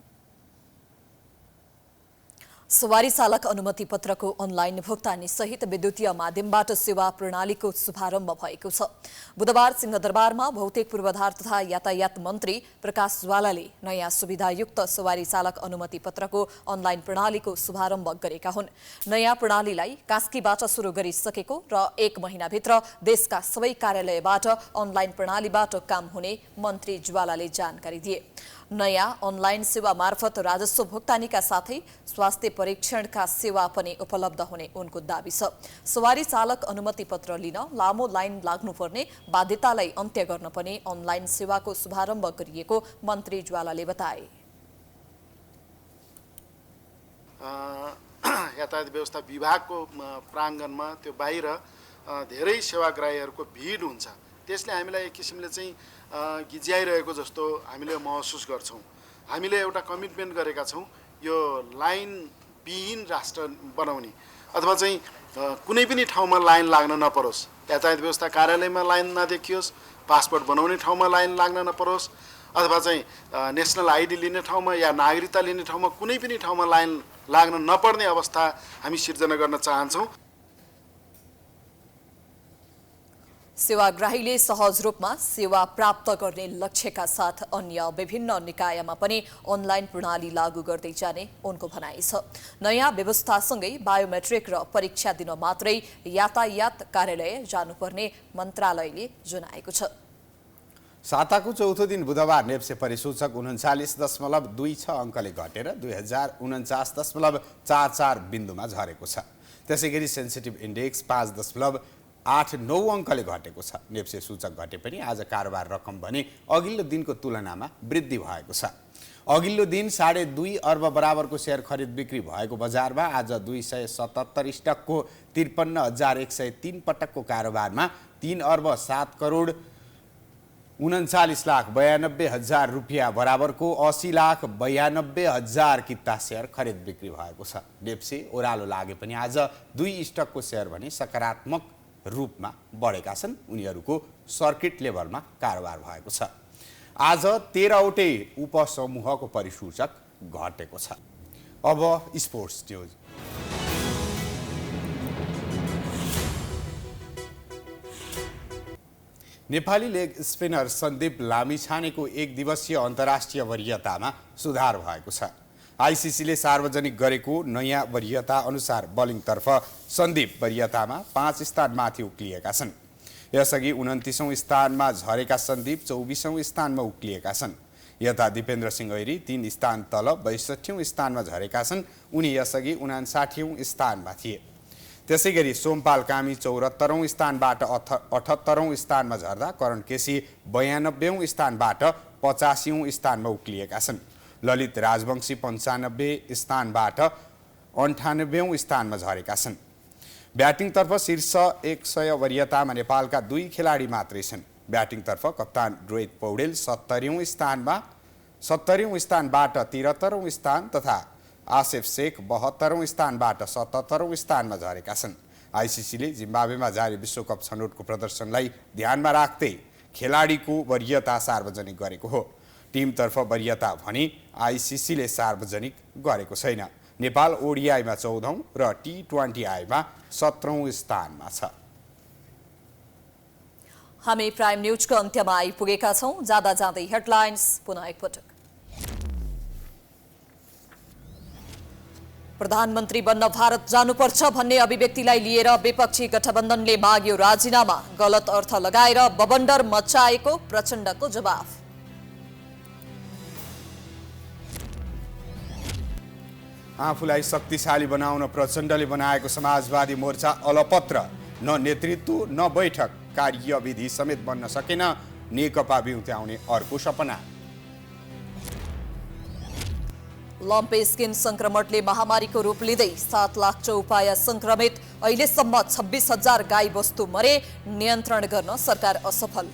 Speaker 1: सवारी चालक अनुमति पत्रको अनलाइन भुक्तानी सहित विद्युतीय माध्यमबाट सेवा प्रणालीको शुभारम्भ भएको छ। बुधबार सिंहदरबारमा भौतिक पूर्वाधार तथा यातायात मन्त्री प्रकाश ज्वालाले नयाँ सुविधायुक्त सवारी चालक अनुमति पत्रको अनलाइन प्रणालीको शुभारम्भ गरेका हुन्। नयाँ प्रणालीलाई कास्कीबाट सुरु गरिसकेको र 1 महिनाभित्र देशका सबै कार्यालयबाट अनलाइन प्रणालीबाट काम हुने मन्त्री ज्वालाले जानकारी दिए। नयाँ अनलाइन सेवा मार्फत राजस्व भुक्तानीका साथै स्वास्थ्य परीक्षणका सेवा पनि उपलब्ध हुने उनको दाबी छ। सवारी चालक अनुमति पत्र लिन लामो लाइन लाग्नुपर्ने बाध्यतालाई अन्त्य गर्न पनि अनलाइन सेवाको शुभारम्भ गरिएको मन्त्री ज्वालाले बताए।
Speaker 13: यातायात व्यवस्था विभागको प्राङ्गणमा त्यो बाहिर धेरै सेवाग्राहीहरूको भिड हुन्छ। त्यसले हामीलाई एक किसिमले चाहिँ गिज्याइरहेको जस्तो हामीले महसुस गर्छौँ। हामीले एउटा कमिटमेन्ट गरेका छौँ, यो लाइन विहीन राष्ट्र बनाउने अथवा चाहिँ कुनै पनि ठाउँमा लाइन लाग्न नपरोस्, यातायात व्यवस्था कार्यालयमा लाइन नदेखियोस्, पासपोर्ट बनाउने ठाउँमा लाइन लाग्न नपरोस्, अथवा चाहिँ नेसनल आइडी लिने ठाउँमा या नागरिकता लिने ठाउँमा कुनै पनि ठाउँमा लाइन लाग्न नपर्ने अवस्था हामी सिर्जना गर्न चाहन्छौँ।
Speaker 1: सेवाग्राहीले सहज रूपमा सेवा प्राप्त गर्ने लक्ष्यका साथ अन्य विभिन्न निकायमा पनि अनलाइन प्रणाली लागू गर्दै जाने उनको भनाइ छ। नयाँ व्यवस्थासँगै बायोमेट्रिक र परीक्षा दिन मात्रै यातायात कार्यालय जानुपर्ने मन्त्रालयले जनाएको छ।
Speaker 2: साताको चौथो दिन बुधबार नेप्से परिसूचक 39.26 अङ्कले घटेर 2049.44 बिन्दुमा झरेको छ। त्यसैगरी सेन्सिटिभ इन्डेक्स 5.89 अङ्कले घटेको छ। नेप्से सूचक घटे पनि आज कारोबार रकम भने अघिल्लो दिनको तुलनामा वृद्धि भएको छ। अघिल्लो दिन 2.5 अर्ब बराबरको सेयर खरिद बिक्री भएको बजारमा आज 277 स्टकको 53,103 पटकको कारोबारमा 3 अर्ब 7 करोड 39,92,000 रुपियाँ बराबरको 80,92,000 किता सेयर खरिद बिक्री भएको छ। नेप्से ओह्रालो लागे पनि आज 2 स्टकको सेयर भने सकारात्मक रूपमा बढेका छन्। उनीहरूको सर्किट लेभलमा कारोबार भएको छ। आज 13वटै उपसमूहको परिसूचक घटेको छ। अब sports news. Nepali leg spinner Sandeep लामिछानेको 1 दिवसीय अन्तर्राष्ट्रिय वरियतामा सुधार भएको छ। आइसिसीले सार्वजनिक गरेको नयाँ वरियता अनुसार बलिङतर्फ सन्दीप वरियतामा 5 स्थान माथि उक्लिएका छन्। यसअघि 29औं स्थानमा झरेका सन्दीप 24औं स्थानमा उक्लिएका छन्। यता दिपेन्द्र सिंह ऐरी 3 स्थान तल 62औं स्थानमा झरेका छन्। उनी यसअघि 59औं स्थानमा थिए। त्यसैगरी सोमपाल कामी 74औं स्थानबाट 78औं स्थानमा झर्दा करण केसी 92औं स्थानबाट 85औं स्थानमा उक्लिएका छन्। ललित राजवंशी 95 स्थानबाट 98औं स्थानमा झरेका छन्। ब्याटिङतर्फ शीर्ष 100 वरियतामा नेपालका 2 खेलाडी मात्रै छन्। ब्याटिङतर्फ कप्तान रोहित पौडेल 70औं स्थानमा 70औं स्थानबाट 73औं स्थान तथा आसिफ शेख 72औं स्थानबाट 77औं स्थानमा झरेका छन्। आइसिसीले जिम्बाब्वेमा जारी विश्वकप छनौटको प्रदर्शनलाई ध्यानमा राख्दै खेलाडीको वरियता सार्वजनिक गरेको हो। टिमतर्फ वरियता भने आइसिसीले सार्वजनिक गरेको छैन। नेपाल ओडिआईमा 14औं र T20Iमा 17औं स्थानमा छ।
Speaker 1: हामी प्राइम न्यूजको अन्त्यमा आइपुगेका छौं। जाँदा जाँदै हेडलाइन्स पुनः एकपटक। प्रधानमन्त्री बन्न भारत जानुपर्छ भन्ने अभिव्यक्तिलाई लिएर विपक्षी गठबन्धनले माग्यो राजीनामा। गलत अर्थ लगाएर बबन्डर मचाएको प्रचण्डको जवाफ।
Speaker 2: आफूलाई शक्तिशाली बनाउन प्रचण्डले बनाएको समाजवादी मोर्चा अलपत्र, न नेतृत्व न बैठक कार्यविधि समेत बन्न सकेन। नेकपा बिउत्याउने अर्को सपना।
Speaker 1: लम्पे स्किन संक्रमणले महामारीको रूप लिँदै 7 लाख चौपाया संक्रमित। अहिलेसम्म 26,000 गाई वस्तु मरे। नियन्त्रण गर्न सरकार असफल।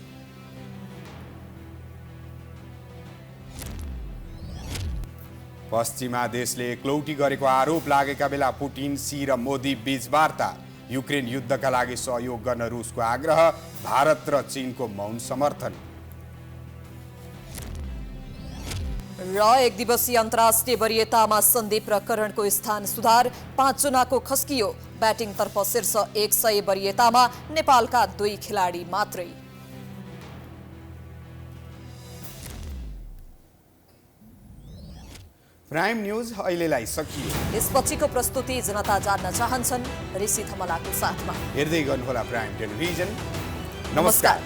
Speaker 2: पश्चिमा देशले एकलौटी गरेको आरोप लागेका बेला पुटिन, सी र मोदी बीच वार्ता। युक्रेन युद्धका लागि सहयोग गर्न रुसको आग्रह। भारत र चीनको मौन समर्थन।
Speaker 1: र एक दिवसीय अन्तर्राष्ट्रिय वरियतामा सन्दीप र करणको स्थान सुधार। 5 जनाको खस्कियो। ब्याटिङतर्फ शीर्ष 100 वरियतामा नेपालका 2 खेलाडी मात्रै।
Speaker 2: प्राइम न्यूज अहिलेलाई सकियो।
Speaker 1: यसपछिको प्रस्तुति जनता जान्न चाहन्छन् ऋषि थमलाको साथमा।
Speaker 2: हेर्दै गर्नुहोला प्राइम टेलिभिजन। नमस्कार।